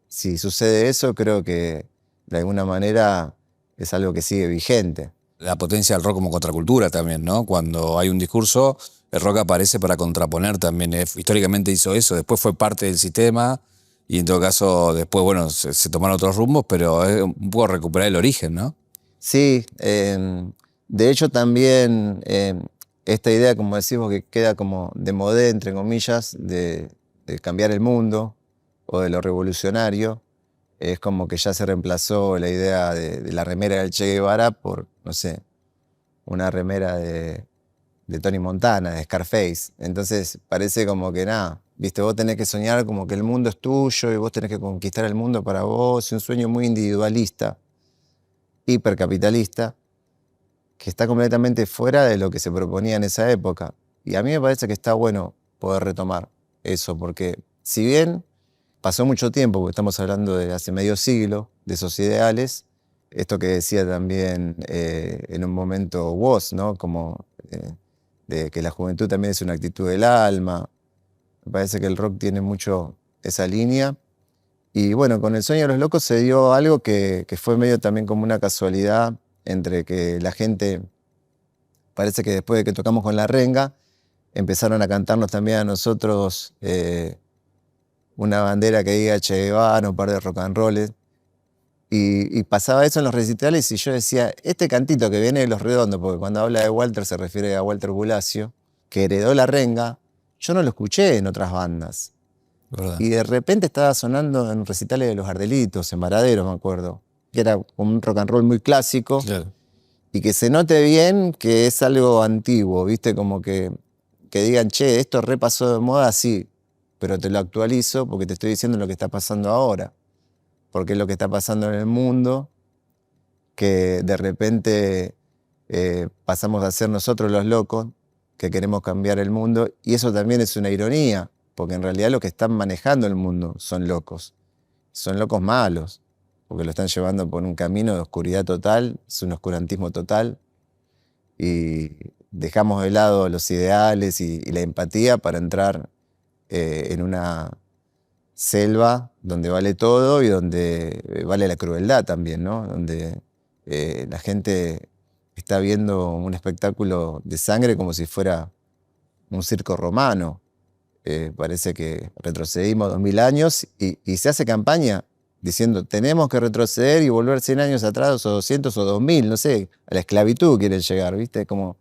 Speaker 2: Si sucede eso, creo que de alguna manera es algo que sigue vigente.
Speaker 1: La potencia del rock como contracultura también, ¿no? Cuando hay un discurso, el rock aparece para contraponer también. Históricamente hizo eso, después fue parte del sistema y en todo caso después, bueno, se tomaron otros rumbos, pero es un poco recuperar el origen, ¿no?
Speaker 2: Sí, de hecho también esta idea, como decimos, que queda como de modé, entre comillas, de cambiar el mundo o de lo revolucionario, es como que ya se reemplazó la idea de la remera del Che Guevara por, no sé, una remera de Tony Montana, de Scarface. Entonces parece como que nada, viste, vos tenés que soñar como que el mundo es tuyo y vos tenés que conquistar el mundo para vos, un sueño muy individualista, hipercapitalista, que está completamente fuera de lo que se proponía en esa época. Y a mí me parece que está bueno poder retomar eso, porque si bien pasó mucho tiempo, porque estamos hablando de hace medio siglo, de esos ideales, esto que decía también en un momento Woz, ¿no? Como de que la juventud también es una actitud del alma. Me parece que el rock tiene mucho esa línea. Y bueno, con El sueño de los locos se dio algo que fue medio también como una casualidad entre que la gente, parece que después de que tocamos con La Renga, empezaron a cantarnos también a nosotros una bandera que diga Che Guevara, un par de rock and rolls. Y pasaba eso en los recitales y yo decía, este cantito que viene de Los Redondos, porque cuando habla de Walter se refiere a Walter Bulacio, que heredó La Renga, yo no lo escuché en otras bandas.
Speaker 1: ¿Verdad?
Speaker 2: Y de repente estaba sonando en recitales de Los Ardelitos, en Varadero, me acuerdo, que era como un rock and roll muy clásico.
Speaker 1: Claro.
Speaker 2: Y que se note bien que es algo antiguo, ¿viste? Como que digan, che, esto repasó de moda, sí, pero te lo actualizo porque te estoy diciendo lo que está pasando ahora. Porque es lo que está pasando en el mundo, que de repente pasamos a ser nosotros los locos, que queremos cambiar el mundo, y eso también es una ironía, porque en realidad los que están manejando el mundo son locos malos, porque lo están llevando por un camino de oscuridad total, es un oscurantismo total, y dejamos de lado los ideales y la empatía para entrar en una selva donde vale todo y donde vale la crueldad también, ¿no? Donde la gente está viendo un espectáculo de sangre como si fuera un circo romano. Parece que retrocedimos 2000 años y se hace campaña diciendo tenemos que retroceder y volver 100 años atrás o 200 o 2000, no sé, a la esclavitud quieren llegar, ¿viste? Como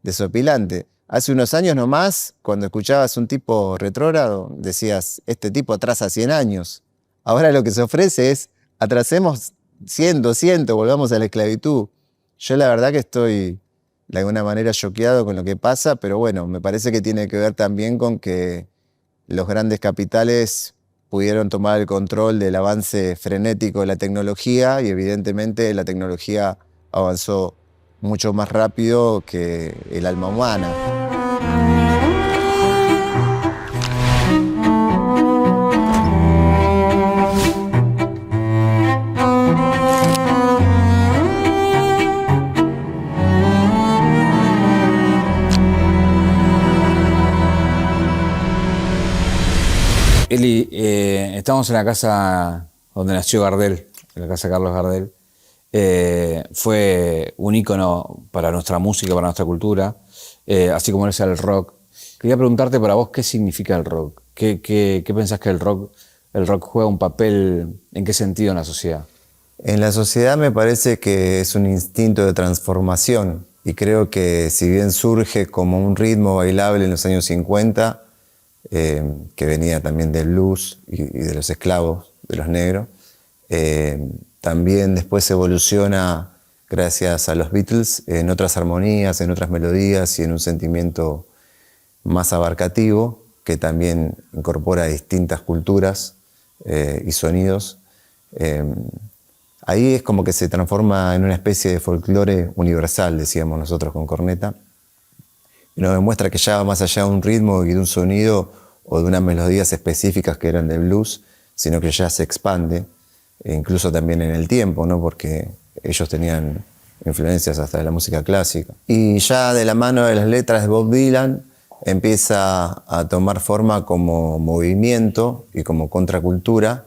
Speaker 2: desopilante. Hace unos años nomás, cuando escuchabas un tipo retrógrado, decías, este tipo atrasa 100 años. Ahora lo que se ofrece es, atrasemos 100, 200, volvamos a la esclavitud. Yo la verdad que estoy de alguna manera choqueado con lo que pasa, pero bueno, me parece que tiene que ver también con que los grandes capitales pudieron tomar el control del avance frenético de la tecnología y evidentemente la tecnología avanzó mucho más rápido que el alma humana.
Speaker 1: Eli, estamos en la casa donde nació Gardel, en la casa Carlos Gardel. Fue un ícono para nuestra música, para nuestra cultura, así como es el rock. Quería preguntarte para vos, ¿qué significa el rock? ¿Qué pensás que el rock juega un papel, en qué sentido en la sociedad?
Speaker 2: En la sociedad me parece que es un instinto de transformación y creo que si bien surge como un ritmo bailable en los años 50, que venía también del blues y de los esclavos, de los negros, también después evoluciona gracias a los Beatles en otras armonías, en otras melodías y en un sentimiento más abarcativo que también incorpora distintas culturas y sonidos. Ahí es como que se transforma en una especie de folclore universal, decíamos nosotros con Corneta, y nos demuestra que ya va más allá de un ritmo y de un sonido o de unas melodías específicas que eran del blues, sino que ya se expande e incluso también en el tiempo, ¿no? Porque ellos tenían influencias hasta de la música clásica. Y ya de la mano de las letras de Bob Dylan empieza a tomar forma como movimiento y como contracultura,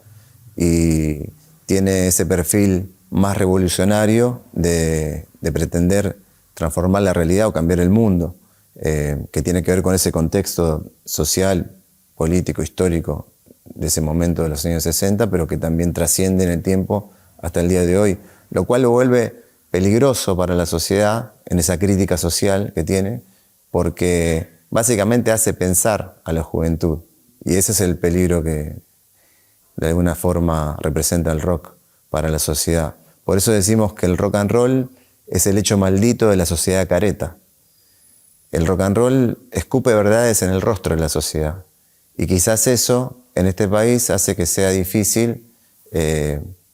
Speaker 2: y tiene ese perfil más revolucionario de pretender transformar la realidad o cambiar el mundo, que tiene que ver con ese contexto social, político, histórico de ese momento de los años 60, pero que también trasciende en el tiempo hasta el día de hoy, lo cual lo vuelve peligroso para la sociedad en esa crítica social que tiene, porque básicamente hace pensar a la juventud, y ese es el peligro que de alguna forma representa el rock para la sociedad. Por eso decimos que el rock and roll es el hecho maldito de la sociedad careta. El rock and roll escupe verdades en el rostro de la sociedad, y quizás eso en este país hace que sea difícil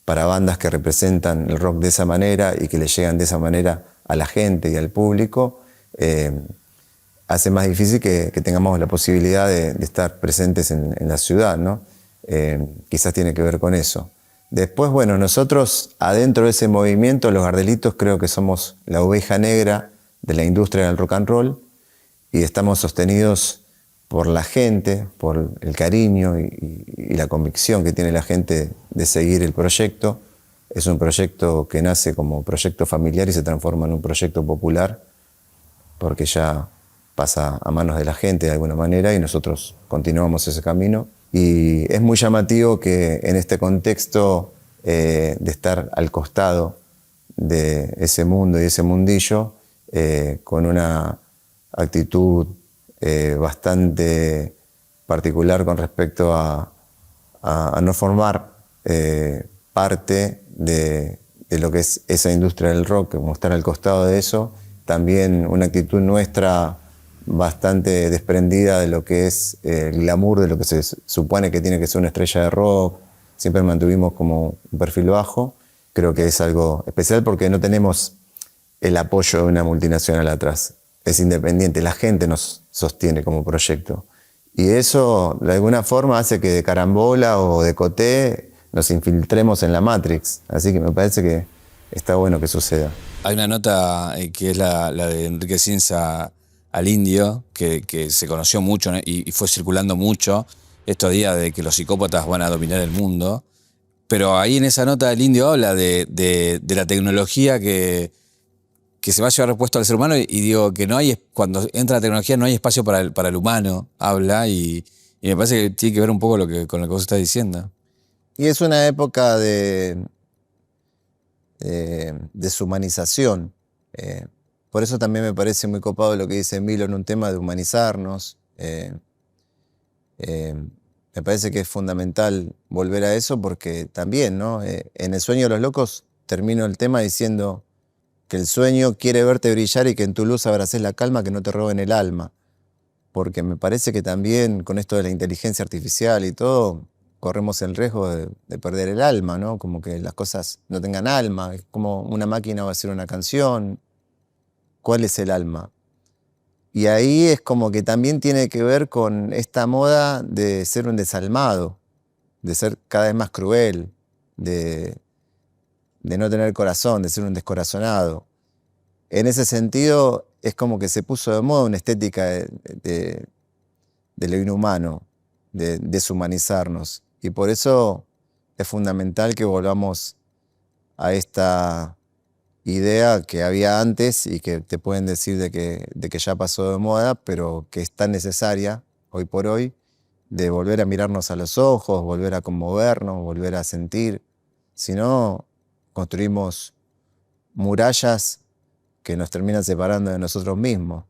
Speaker 2: para bandas que representan el rock de esa manera y que le llegan de esa manera a la gente y al público, hace más difícil que tengamos la posibilidad de estar presentes en la ciudad, ¿no? Quizás tiene que ver con eso. Después, bueno, nosotros adentro de ese movimiento, los Gardelitos, creo que somos la oveja negra de la industria del rock and roll, y estamos sostenidos por la gente, por el cariño y la convicción que tiene la gente de seguir el proyecto. Es un proyecto que nace como proyecto familiar y se transforma en un proyecto popular, porque ya pasa a manos de la gente de alguna manera, y nosotros continuamos ese camino. Y es muy llamativo que en este contexto de estar al costado de ese mundo y ese mundillo, con una actitud bastante particular con respecto a no formar parte de lo que es esa industria del rock, como estar al costado de eso. También una actitud nuestra bastante desprendida de lo que es el glamour, de lo que se supone que tiene que ser una estrella de rock. Siempre mantuvimos como un perfil bajo. Creo que es algo especial porque no tenemos el apoyo de una multinacional atrás. Es independiente, la gente nos sostiene como proyecto. Y eso de alguna forma hace que de carambola o de coté nos infiltremos en la Matrix. Así que me parece que está bueno que suceda.
Speaker 1: Hay una nota que es la de Enrique Cienza al Indio, que se conoció mucho, ¿no? y fue circulando mucho estos días de que los psicópatas van a dominar el mundo. Pero ahí en esa nota del Indio habla de la tecnología que se va a llevar puesto al ser humano, y digo que no hay, cuando entra la tecnología no hay espacio para el humano, habla, y me parece que tiene que ver un poco con lo que vos estás diciendo.
Speaker 2: Y es una época de deshumanización. Por eso también me parece muy copado lo que dice Milo en un tema de humanizarnos. Me parece que es fundamental volver a eso, porque también, ¿no? En El sueño de los locos termino el tema diciendo que el sueño quiere verte brillar y que en tu luz abraces la calma, que no te roben el alma. Porque me parece que también con esto de la inteligencia artificial y todo, corremos el riesgo de perder el alma, ¿no? Como que las cosas no tengan alma. Es como una máquina va a hacer una canción. ¿Cuál es el alma? Y ahí es como que también tiene que ver con esta moda de ser un desalmado, de ser cada vez más cruel, de no tener corazón, de ser un descorazonado. En ese sentido, es como que se puso de moda una estética de lo inhumano, de deshumanizarnos. Y por eso es fundamental que volvamos a esta idea que había antes y que te pueden decir de que ya pasó de moda, pero que es tan necesaria hoy por hoy, de volver a mirarnos a los ojos, volver a conmovernos, volver a sentir. Si no, construimos murallas que nos terminan separando de nosotros mismos.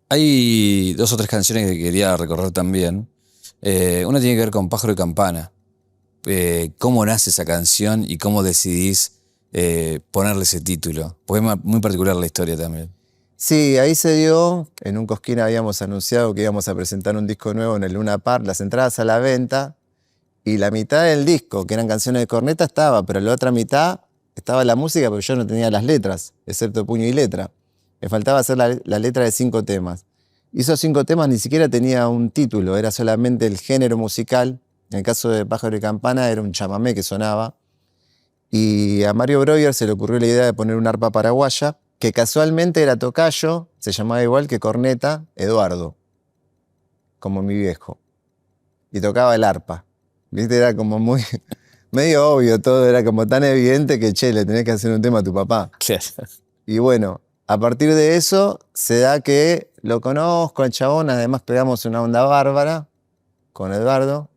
Speaker 1: Hay 2 o 3 canciones que quería recorrer también. Una tiene que ver con Pájaro y Campana. ¿Cómo nace esa canción y cómo decidís ponerle ese título? Porque es muy particular la historia también.
Speaker 2: Sí, ahí se dio, en un Cosquín habíamos anunciado que íbamos a presentar un disco nuevo en el Luna Park, las entradas a la venta, y la mitad del disco, que eran canciones de corneta, estaba, pero la otra mitad estaba la música, porque yo no tenía las letras, excepto puño y letra. Me faltaba hacer la letra de 5 temas. Y esos 5 temas ni siquiera tenía un título, era solamente el género musical. En el caso de Pájaro y Campana era un chamamé que sonaba. Y a Mario Breuer se le ocurrió la idea de poner una arpa paraguaya, que casualmente era tocayo, se llamaba igual que corneta, Eduardo, como mi viejo. Y tocaba el arpa. ¿Viste? Era como muy, medio obvio todo, era como tan evidente que, che, le tenés que hacer un tema a tu papá.
Speaker 1: Claro.
Speaker 2: Y bueno, a partir de eso se da que lo conozco al chabón, además pegamos una onda bárbara con Eduardo,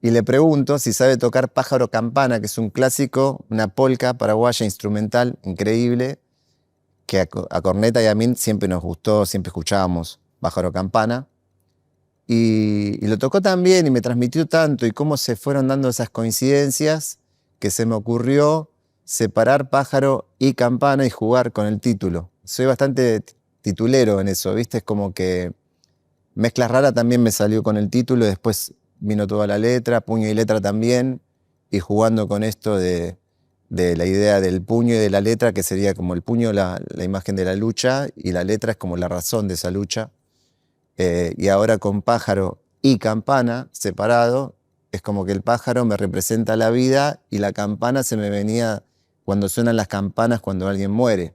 Speaker 2: y le pregunto si sabe tocar Pájaro Campana, que es un clásico, una polca paraguaya instrumental increíble, que a Corneta y a mí siempre nos gustó, siempre escuchábamos Pájaro Campana. Y lo tocó tan bien y me transmitió tanto y cómo se fueron dando esas coincidencias que se me ocurrió separar pájaro y campana y jugar con el título. Soy bastante titulero en eso, ¿viste? Es como que Mezclas Raras también me salió con el título, después vino toda la letra, puño y letra también, y jugando con esto de la idea del puño y de la letra, que sería como el puño, la imagen de la lucha, y la letra es como la razón de esa lucha. Y ahora con pájaro y campana separado, es como que el pájaro me representa la vida y la campana se me venía cuando suenan las campanas cuando alguien muere.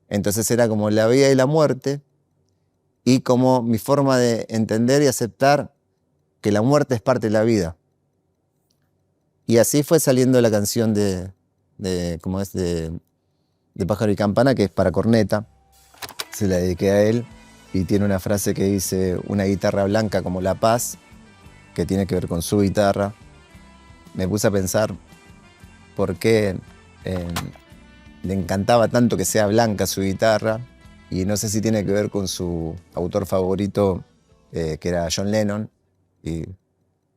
Speaker 2: Entonces era como la vida y la muerte, y como mi forma de entender y aceptar que la muerte es parte de la vida. Y así fue saliendo la canción de Pájaro y Campana, que es para corneta. Se la dediqué a él y tiene una frase que dice: una guitarra blanca como la paz, que tiene que ver con su guitarra. Me puse a pensar por qué le encantaba tanto que sea blanca su guitarra, y no sé si tiene que ver con su autor favorito, que era John Lennon y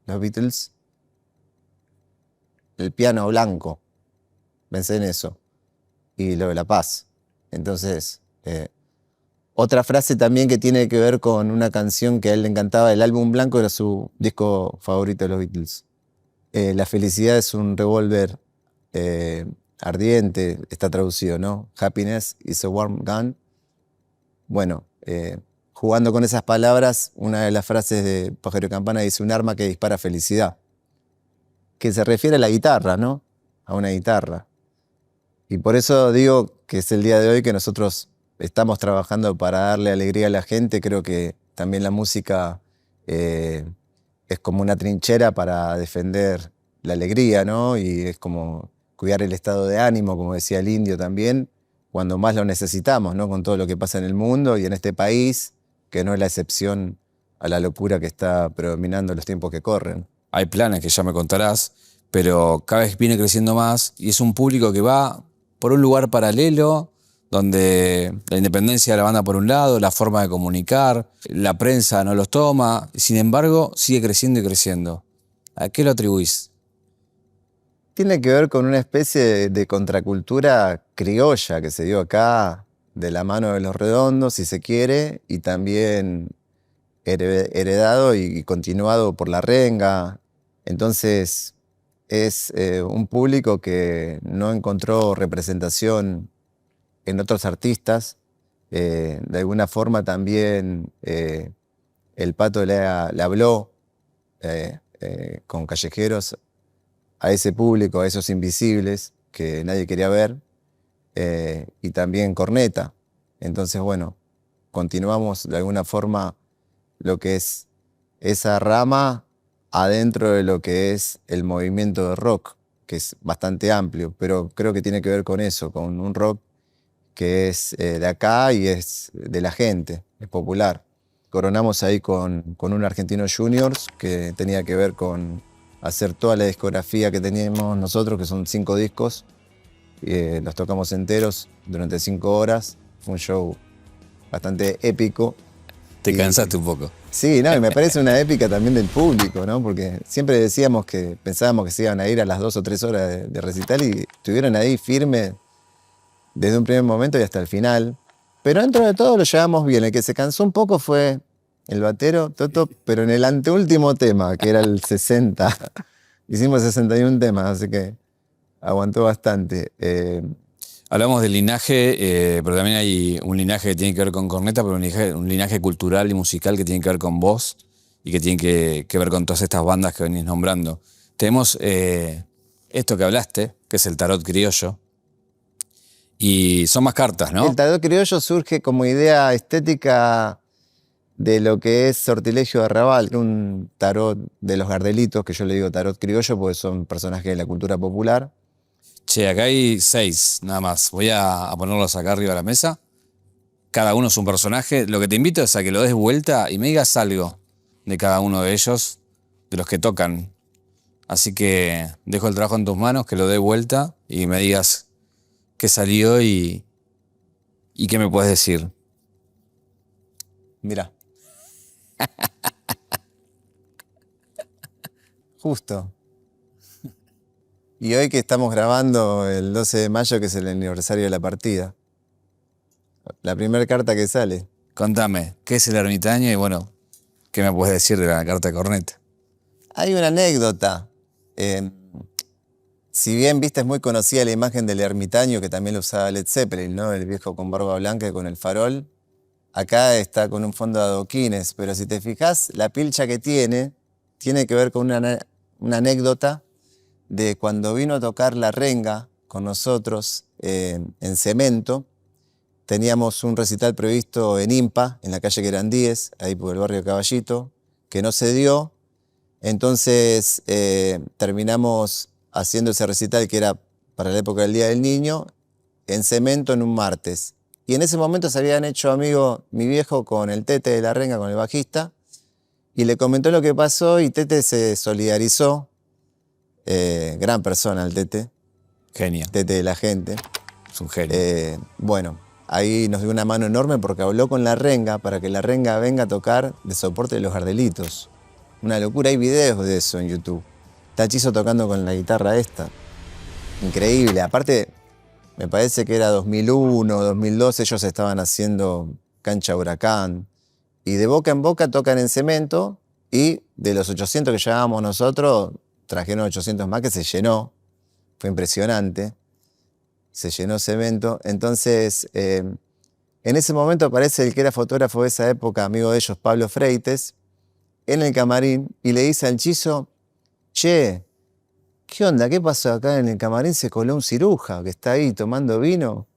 Speaker 2: los Beatles. El piano blanco, pensé en eso, y lo de la paz. Entonces, otra frase también que tiene que ver con una canción que a él le encantaba, el álbum blanco era su disco favorito de los Beatles. La felicidad es un revólver ardiente, está traducido, ¿no? Happiness is a warm gun. Bueno, jugando con esas palabras, una de las frases de Pájaro y Campana dice: un arma que dispara felicidad, que se refiere a la guitarra, ¿no? A una guitarra. Y por eso digo que es el día de hoy que nosotros estamos trabajando para darle alegría a la gente. Creo que también la música es como una trinchera para defender la alegría, ¿no? Y es como cuidar el estado de ánimo, como decía el Indio también, cuando más lo necesitamos, ¿no? Con todo lo que pasa en el mundo y en este país, que no es la excepción a la locura que está predominando en los tiempos que corren.
Speaker 1: Hay planes que ya me contarás, pero cada vez viene creciendo más y es un público que va por un lugar paralelo, donde la independencia de la banda por un lado, la forma de comunicar, la prensa no los toma, sin embargo sigue creciendo y creciendo. ¿A qué lo atribuís?
Speaker 2: Tiene que ver con una especie de contracultura criolla que se dio acá, de la mano de Los Redondos, si se quiere, y también heredado y continuado por La Renga. Entonces es un público que no encontró representación en otros artistas. De alguna forma también el Pato le habló con Callejeros a ese público, a esos invisibles que nadie quería ver, y también Corneta. Entonces, bueno, continuamos de alguna forma lo que es esa rama adentro de lo que es el movimiento de rock, que es bastante amplio, pero creo que tiene que ver con eso, con un rock que es de acá y es de la gente, es popular. Coronamos ahí con un Argentino Juniors, que tenía que ver con hacer toda la discografía que teníamos nosotros, que son 5 discos. Los tocamos enteros durante 5 horas. Fue un show bastante épico.
Speaker 1: Te cansaste un poco.
Speaker 2: Sí, no, y me parece una épica también del público, ¿no? Porque siempre decíamos que pensábamos que se iban a ir a las 2 o 3 horas de recital y estuvieron ahí firmes desde un primer momento y hasta el final. Pero dentro de todo lo llevamos bien. El que se cansó un poco fue el batero, Toto, pero en el anteúltimo tema, que era el 60. Hicimos 61 temas, así que aguantó bastante.
Speaker 1: Hablamos del linaje, pero también hay un linaje que tiene que ver con Corneta, pero un linaje cultural y musical que tiene que ver con vos y que tiene que ver con todas estas bandas que venís nombrando. Tenemos el esto que hablaste, que es el tarot criollo. Y son más cartas, ¿no?
Speaker 2: El tarot criollo surge como idea estética de lo que es Sortilegio de Arrabal, un tarot de los Gardelitos, que yo le digo tarot criollo porque son personajes de la cultura popular.
Speaker 1: Che, acá hay 6 nada más. Voy a ponerlos acá arriba de la mesa. Cada uno es un personaje. Lo que te invito es a que lo des vuelta y me digas algo de cada uno de ellos, de los que tocan. Así que dejo el trabajo en tus manos, que lo dé vuelta y me digas qué salió y qué me puedes decir.
Speaker 2: Mirá. Justo. Y hoy que estamos grabando el 12 de mayo, que es el aniversario de la partida. La primera carta que sale.
Speaker 1: Contame, ¿qué es el ermitaño? Y bueno, ¿qué me puedes decir de la carta de corneta?
Speaker 2: Hay una anécdota. Si bien, viste, es muy conocida la imagen del ermitaño, que también lo usaba Led Zeppelin, ¿no? El viejo con barba blanca y con el farol. Acá está con un fondo de adoquines, pero si te fijas, la pilcha que tiene que ver con una anécdota de cuando vino a tocar La Renga con nosotros en Cemento. Teníamos un recital previsto en IMPA, en la calle Querandíes, ahí por el barrio Caballito, que no se dio. Entonces terminamos haciendo ese recital que era para la época del Día del Niño, en Cemento en un martes. Y en ese momento se habían hecho amigo mi viejo con el Tete de La Renga, con el bajista, y le comentó lo que pasó y Tete se solidarizó. Gran persona el Tete.
Speaker 1: Genio.
Speaker 2: Tete de la gente.
Speaker 1: Es un genio.
Speaker 2: Bueno, ahí nos dio una mano enorme porque habló con La Renga para que La Renga venga a tocar de soporte de los Gardelitos. Una locura, hay videos de eso en YouTube. Está Chizo tocando con la guitarra esta. Increíble. Aparte, me parece que era 2001, 2002, ellos estaban haciendo Cancha Huracán. Y de boca en boca tocan en Cemento y de los 800 que llevábamos nosotros, trajeron 800 más que se llenó. Fue impresionante. Se llenó Cemento. Entonces, en ese momento aparece el que era fotógrafo de esa época, amigo de ellos, Pablo Freites, en el camarín y le dice al Chizo, che, ¿qué onda? ¿Qué pasó acá en el camarín? Se coló un ciruja que está ahí tomando vino.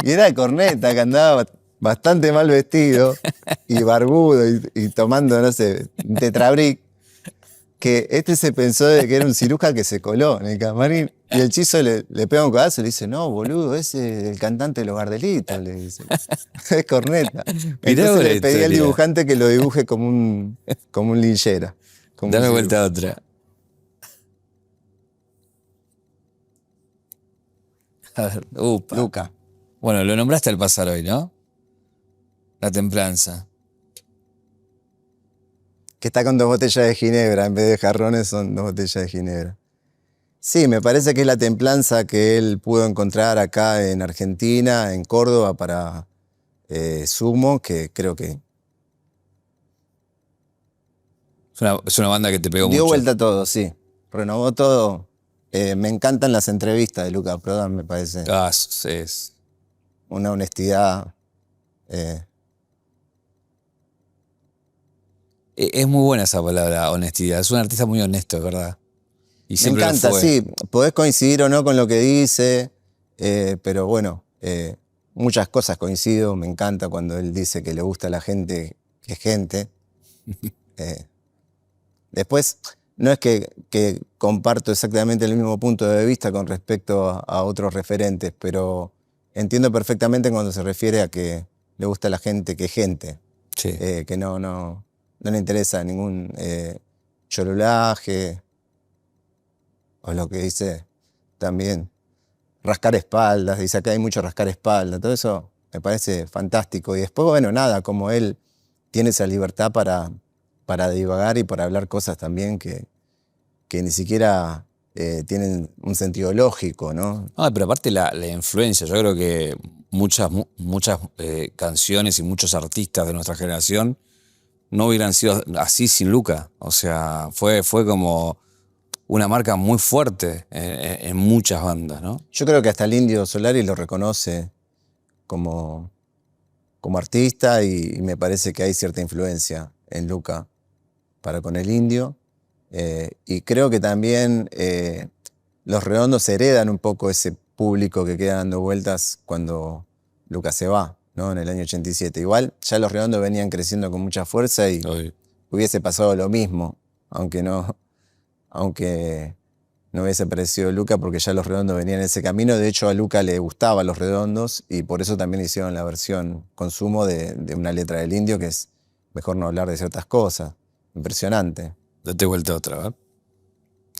Speaker 2: Y era el corneta que andaba bastante mal vestido y barbudo y tomando, no sé, un tetrabric. Que este se pensó de que era un ciruja que se coló en el camarín. Y el Chizo le pega un codazo y le dice, no, boludo, ese es el cantante de los Gardelitos, le dice. Es corneta. Entonces le pedí al dibujante que lo dibuje como un linchera.
Speaker 1: Dame vuelta a otra. A ver, upa.
Speaker 2: Luca.
Speaker 1: Bueno, lo nombraste al pasar hoy, ¿no? La templanza.
Speaker 2: Que está con 2 botellas de ginebra, en vez de jarrones son 2 botellas de ginebra. Sí, me parece que es la templanza que él pudo encontrar acá en Argentina, en Córdoba, para Sumo, que creo que
Speaker 1: Es una banda que te pegó mucho.
Speaker 2: dio vuelta a todo, sí. Renovó todo. Me encantan las entrevistas de Luca Prodan, me parece.
Speaker 1: Ah, es
Speaker 2: Una honestidad.
Speaker 1: Es muy buena esa palabra, honestidad. Es un artista muy honesto, es verdad. Y
Speaker 2: Me
Speaker 1: siempre
Speaker 2: encanta,
Speaker 1: lo fue.
Speaker 2: sí. Podés coincidir o no con lo que dice, pero bueno, muchas cosas coincido. Me encanta cuando él dice que le gusta a la gente que es gente. Después, no es que comparto exactamente el mismo punto de vista con respecto a otros referentes, pero entiendo perfectamente cuando se refiere a que le gusta a la gente que es gente.
Speaker 1: Sí.
Speaker 2: Que no le interesa ningún cholulaje, o lo que dice también, rascar espaldas, dice acá hay mucho rascar espaldas, todo eso me parece fantástico. Y después, bueno, nada, como él tiene esa libertad para divagar y para hablar cosas también que ni siquiera tienen un sentido lógico, ¿no?
Speaker 1: No, pero aparte la influencia, yo creo que muchas canciones y muchos artistas de nuestra generación no hubieran sido así sin Luca. O sea, fue como una marca muy fuerte en muchas bandas, ¿no?
Speaker 2: Yo creo que hasta el Indio Solari lo reconoce como artista y me parece que hay cierta influencia en Luca para con el Indio. Y creo que también Los Redondos heredan un poco ese público que queda dando vueltas cuando Luca se va, ¿no? En el año 87. Igual ya Los Redondos venían creciendo con mucha fuerza y
Speaker 1: Obvio.
Speaker 2: hubiese pasado lo mismo, aunque no hubiese aparecido Luca, porque ya Los Redondos venían en ese camino. De hecho, a Luca le gustaba Los Redondos y por eso también hicieron la versión consumo de una letra del Indio, que es mejor no hablar de ciertas cosas. Impresionante.
Speaker 1: Date vuelta otra, ¿verdad?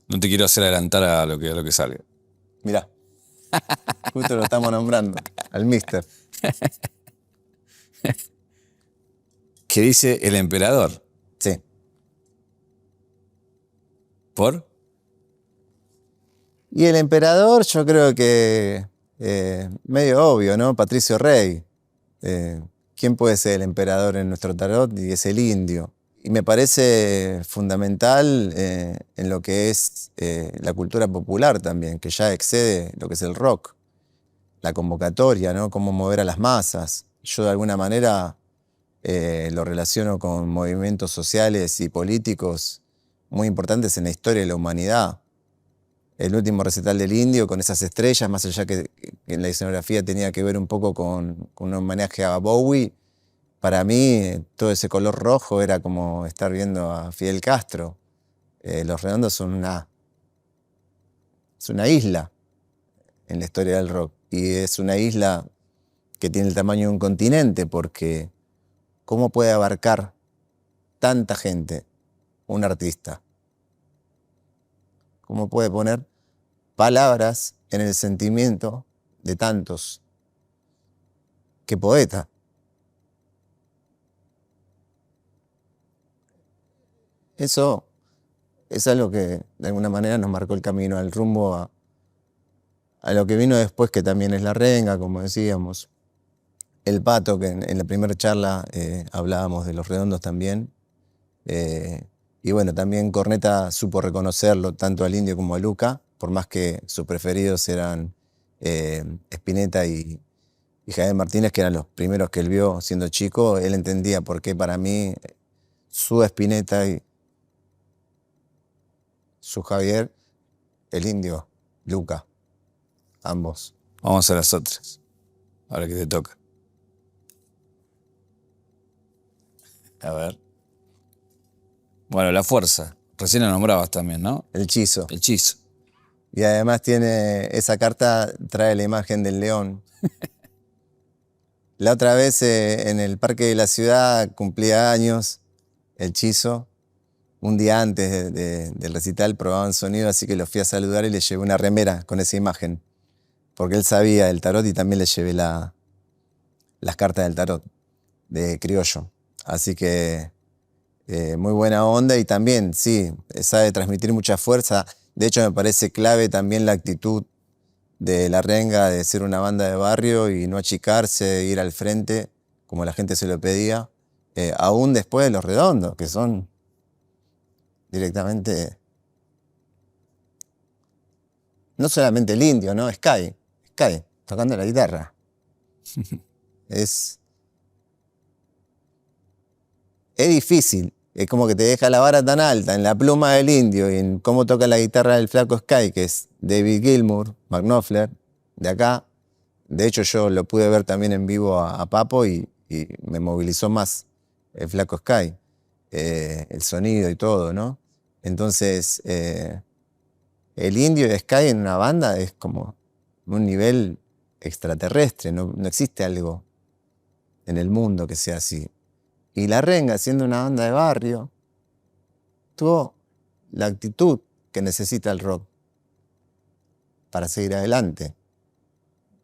Speaker 1: No te quiero hacer adelantar a lo que salga.
Speaker 2: Mirá, justo lo estamos nombrando, al mister.
Speaker 1: ¿Qué dice el emperador?
Speaker 2: Sí.
Speaker 1: ¿Por?
Speaker 2: Y el emperador, yo creo que medio obvio, ¿no? Patricio Rey. ¿Quién puede ser el emperador en nuestro tarot? Y es el indio. Y me parece fundamental en lo que es la cultura popular también, que ya excede lo que es el rock. La convocatoria, ¿no? Cómo mover a las masas. Yo de alguna manera lo relaciono con movimientos sociales y políticos muy importantes en la historia de la humanidad. El último recital del Indio con esas estrellas, más allá que en la escenografía tenía que ver un poco con un homenaje a Bowie, para mí todo ese color rojo era como estar viendo a Fidel Castro. Los Redondos son es una isla en la historia del rock, y es una isla que tiene el tamaño de un continente, porque ¿cómo puede abarcar tanta gente un artista? ¿Cómo puede poner palabras en el sentimiento de tantos? ¡Qué poeta! Eso es algo que de alguna manera nos marcó el camino, al rumbo a lo que vino después, que también es la renga, como decíamos. El Pato, que en la primera charla hablábamos de Los Redondos también. Y bueno, también Corneta supo reconocerlo tanto al Indio como a Luca, por más que sus preferidos eran Spinetta y Javier Martínez, que eran los primeros que él vio siendo chico. Él entendía por qué para mí su Spinetta y su Javier, el Indio, Luca, ambos.
Speaker 1: Vamos a las otras. Ahora que te toca. A ver. Bueno, la fuerza. Recién la nombrabas también, ¿no?
Speaker 2: El Chizo.
Speaker 1: El hechizo.
Speaker 2: Y además tiene, esa carta trae la imagen del león. La otra vez en el Parque de la Ciudad cumplía años el Chizo. Un día antes del recital probaban sonido, así que lo fui a saludar y le llevé una remera con esa imagen. Porque él sabía el tarot y también le llevé las cartas del tarot de criollo. Así que muy buena onda, y también, sí, sabe transmitir mucha fuerza. De hecho, me parece clave también la actitud de La Renga de ser una banda de barrio y no achicarse, ir al frente, como la gente se lo pedía, aún después de Los Redondos, que son directamente, no solamente el Indio, ¿no? Sky, tocando la guitarra. Es difícil, es como que te deja la vara tan alta en la pluma del Indio y en cómo toca la guitarra del flaco Sky, que es David Gilmour, McNoffler, de acá. De hecho, yo lo pude ver también en vivo a Papo y me movilizó más el flaco Sky, el sonido y todo, ¿no? Entonces, el Indio y Sky en una banda es como un nivel extraterrestre, no existe algo en el mundo que sea así. Y La Renga, siendo una banda de barrio, tuvo la actitud que necesita el rock para seguir adelante.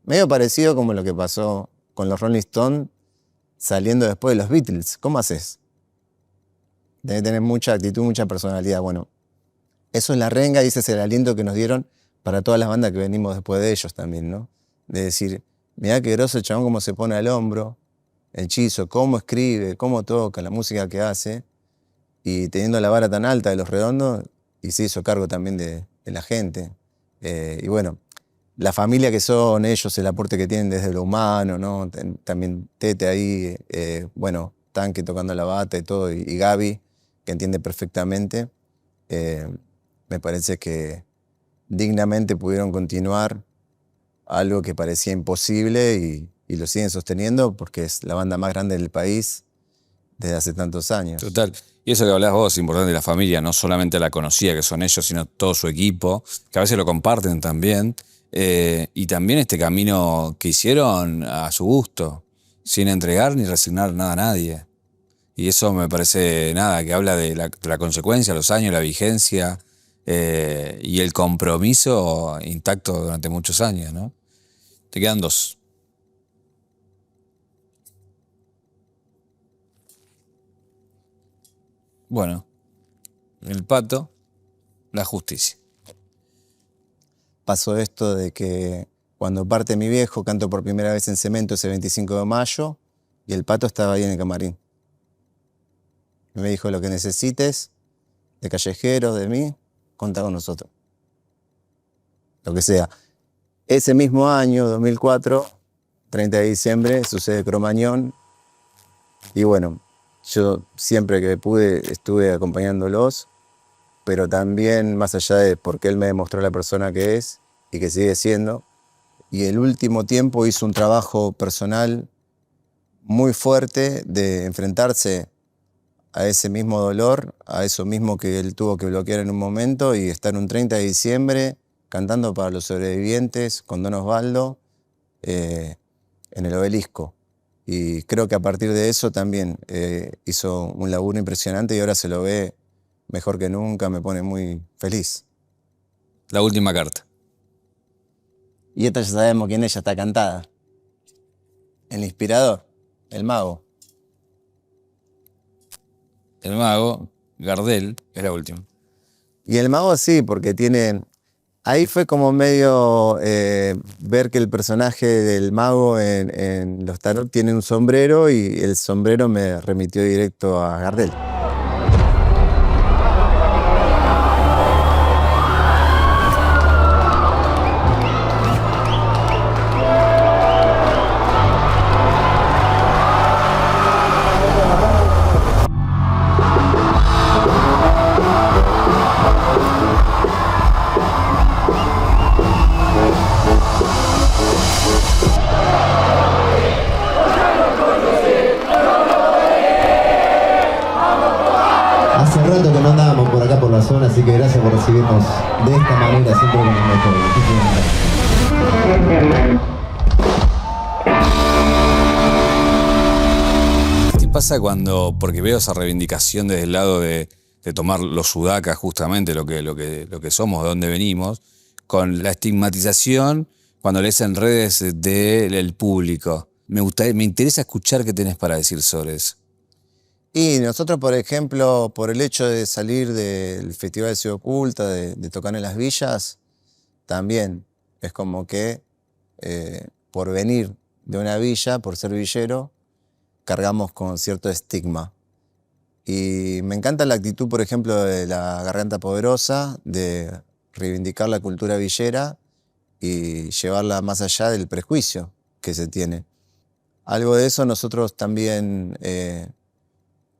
Speaker 2: Medio parecido como lo que pasó con los Rolling Stones saliendo después de los Beatles. ¿Cómo haces? Debe tener mucha actitud, mucha personalidad. Bueno, eso es La Renga y ese es el aliento que nos dieron para todas las bandas que venimos después de ellos también, ¿no? De decir, mirá qué groso el chabón cómo se pone al hombro, el Chizo, cómo escribe, cómo toca, la música que hace, y teniendo la vara tan alta de Los Redondos, y se hizo cargo también de la gente. Y bueno, la familia que son ellos, el aporte que tienen desde lo humano, ¿no? También Tete ahí, bueno, Tanque tocando la bata y todo, y Gaby, que entiende perfectamente. me parece que dignamente pudieron continuar algo que parecía imposible y lo siguen sosteniendo porque es la banda más grande del país desde hace tantos años.
Speaker 1: Total. Y eso que hablás vos es importante, la familia, no solamente la conocida que son ellos, sino todo su equipo, que a veces lo comparten también. Y también este camino que hicieron a su gusto, sin entregar ni resignar nada a nadie. Y eso me parece, nada, que habla de la consecuencia, los años, la vigencia y el compromiso intacto durante muchos años, ¿no? Te quedan 2. Bueno, el Pato, la justicia.
Speaker 2: Pasó esto de que cuando parte mi viejo canto por primera vez en Cemento ese 25 de mayo y el Pato estaba ahí en el camarín. Y me dijo, lo que necesites de callejeros, de mí, contá con nosotros. Lo que sea. Ese mismo año, 2004, 30 de diciembre, sucede Cromañón. Y bueno, yo siempre que pude estuve acompañándolos, pero también más allá de porque él me demostró la persona que es y que sigue siendo. Y el último tiempo hizo un trabajo personal muy fuerte de enfrentarse a ese mismo dolor, a eso mismo que él tuvo que bloquear en un momento y estar un 30 de diciembre cantando para los sobrevivientes con Don Osvaldo en el Obelisco. Y creo que a partir de eso también hizo un laburo impresionante y ahora se lo ve mejor que nunca, me pone muy feliz.
Speaker 1: La última carta.
Speaker 2: Y esta ya sabemos quién es, ya está cantada. El inspirador, el mago.
Speaker 1: El mago, Gardel, es la última.
Speaker 2: Y el mago sí, porque tiene... Ahí fue como medio ver que el personaje del mago en los tarot tiene un sombrero y el sombrero me remitió directo a Gardel.
Speaker 5: Hace rato que no andábamos por acá por la zona, así que gracias por recibirnos de esta manera, siempre con el mejor. Muchísimas gracias.
Speaker 1: ¿Qué pasa cuando, porque veo esa reivindicación desde el lado de tomar los sudacas justamente, lo que somos, de dónde venimos, con la estigmatización cuando lees en redes del público? Me interesa escuchar qué tenés para decir sobre eso.
Speaker 2: Y nosotros, por ejemplo, por el hecho de salir del Festival de Ciudad Oculta, de tocar en las villas, también es como que por venir de una villa, por ser villero, cargamos con cierto estigma. Y me encanta la actitud, por ejemplo, de la Garganta Poderosa, de reivindicar la cultura villera y llevarla más allá del prejuicio que se tiene. Algo de eso nosotros también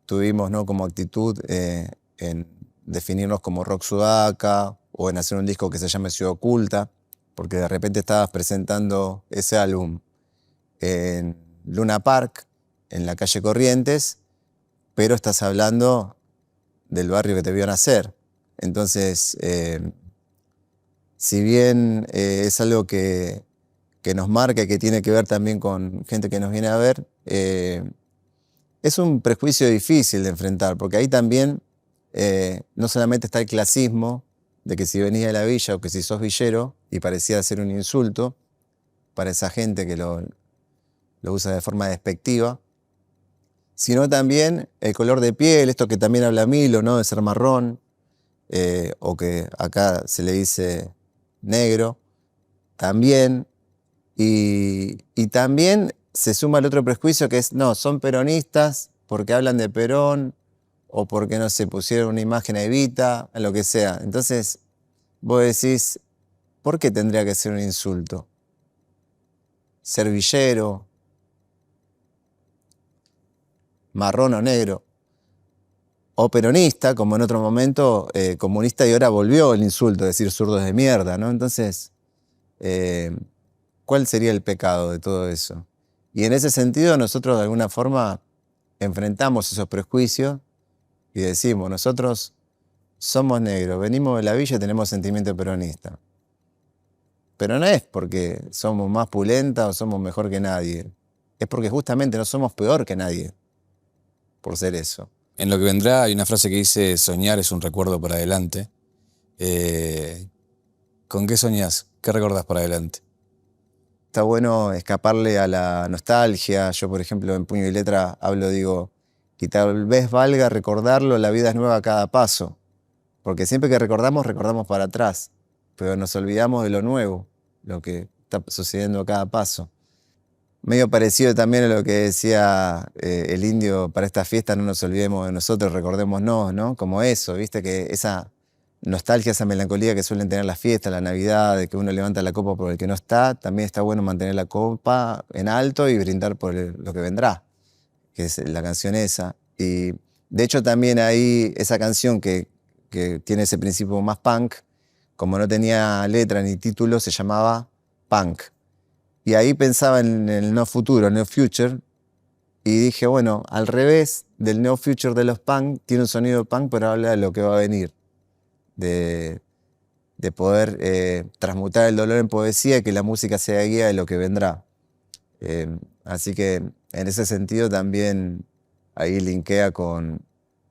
Speaker 2: tuvimos, ¿no?, como actitud en definirnos como rock sudaca o en hacer un disco que se llame Ciudad Oculta, porque de repente estabas presentando ese álbum en Luna Park, en la calle Corrientes, pero estás hablando del barrio que te vio nacer. Entonces, si bien es algo que nos marca y que tiene que ver también con gente que nos viene a ver, es un prejuicio difícil de enfrentar, porque ahí también no solamente está el clasismo de que si venís de la villa o que si sos villero, y parecía ser un insulto para esa gente que lo usa de forma despectiva, sino también el color de piel, esto que también habla Milo, ¿no?, de ser marrón, o que acá se le dice negro, también. Y también se suma el otro prejuicio que es, no, son peronistas porque hablan de Perón o porque, no sé, pusieron una imagen a Evita, a lo que sea. Entonces, vos decís, ¿por qué tendría que ser un insulto? Ser villero, marrón o negro. o peronista, como en otro momento comunista, y ahora volvió el insulto, decir zurdos de mierda, ¿no? Entonces, ¿cuál sería el pecado de todo eso? Y en ese sentido nosotros de alguna forma enfrentamos esos prejuicios y decimos, nosotros somos negros, venimos de la villa y tenemos sentimiento peronista. Pero no es porque somos más pulentas o somos mejor que nadie. Es porque justamente no somos peor que nadie por ser eso.
Speaker 1: En lo que vendrá hay una frase que dice, soñar es un recuerdo para adelante. ¿Con qué soñás? ¿Qué recordás para adelante?
Speaker 2: Está bueno escaparle a la nostalgia. Yo, por ejemplo, en Puño y Letra hablo, digo, y tal vez valga recordarlo, la vida es nueva a cada paso. Porque siempre que recordamos, recordamos para atrás. Pero nos olvidamos de lo nuevo, lo que está sucediendo a cada paso. Medio parecido también a lo que decía el indio, para esta fiesta no nos olvidemos de nosotros, recordémonos, ¿no? Como eso, ¿viste? Que esa nostalgia, esa melancolía que suelen tener las fiestas, la Navidad, de que uno levanta la copa por el que no está, también está bueno mantener la copa en alto y brindar por lo que vendrá, que es la canción esa. Y de hecho también ahí esa canción que tiene ese principio más punk, como no tenía letra ni título, se llamaba Punk. Y ahí pensaba en el no futuro, Neo Future, y dije, bueno, al revés del Neo Future de los punk, tiene un sonido punk, pero habla de lo que va a venir, de poder transmutar el dolor en poesía y que la música sea guía de lo que vendrá. Así que en ese sentido también ahí linkea con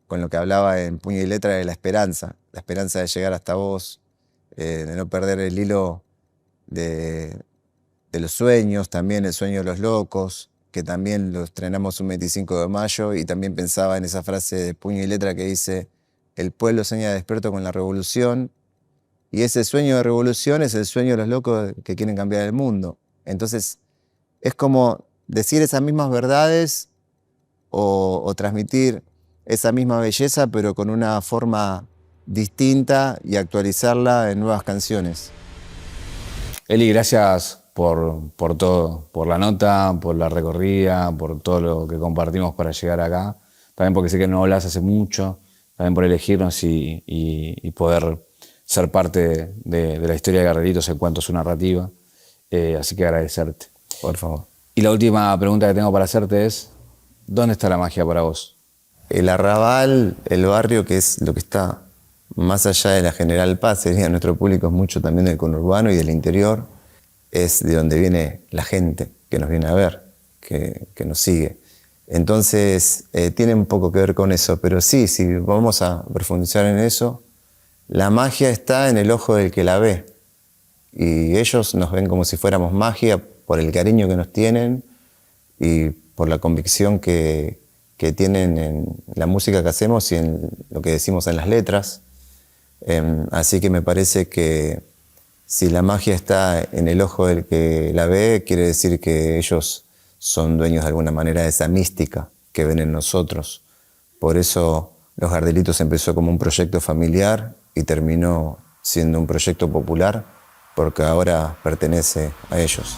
Speaker 2: lo que hablaba en Puño y Letra de la esperanza de llegar hasta vos, de no perder el hilo de los sueños, también el sueño de los locos, que también lo estrenamos un 25 de mayo, y también pensaba en esa frase de Puño y Letra que dice, el pueblo sueña despierto con la revolución, y ese sueño de revolución es el sueño de los locos que quieren cambiar el mundo. Entonces, es como decir esas mismas verdades o transmitir esa misma belleza, pero con una forma distinta y actualizarla en nuevas canciones.
Speaker 1: Eli, gracias por todo, por la nota, por la recorrida, por todo lo que compartimos para llegar acá. También porque sé que no hablas hace mucho, también por elegirnos y poder ser parte de la historia de Guerreritos en cuanto a su narrativa. Así que agradecerte, por favor. Y la última pregunta que tengo para hacerte es, ¿dónde está la magia para vos?
Speaker 2: El Arrabal, el barrio, que es lo que está más allá de la General Paz, sería nuestro público es mucho también del conurbano y del interior, es de donde viene la gente que nos viene a ver, que nos sigue. Entonces, tiene un poco que ver con eso, pero sí, si vamos a profundizar en eso, la magia está en el ojo del que la ve. Y ellos nos ven como si fuéramos magia por el cariño que nos tienen y por la convicción que tienen en la música que hacemos y en lo que decimos en las letras. Así que me parece que si la magia está en el ojo del que la ve, quiere decir que ellos son dueños de alguna manera de esa mística que ven en nosotros. Por eso Los Gardelitos empezó como un proyecto familiar y terminó siendo un proyecto popular, porque ahora pertenece a ellos.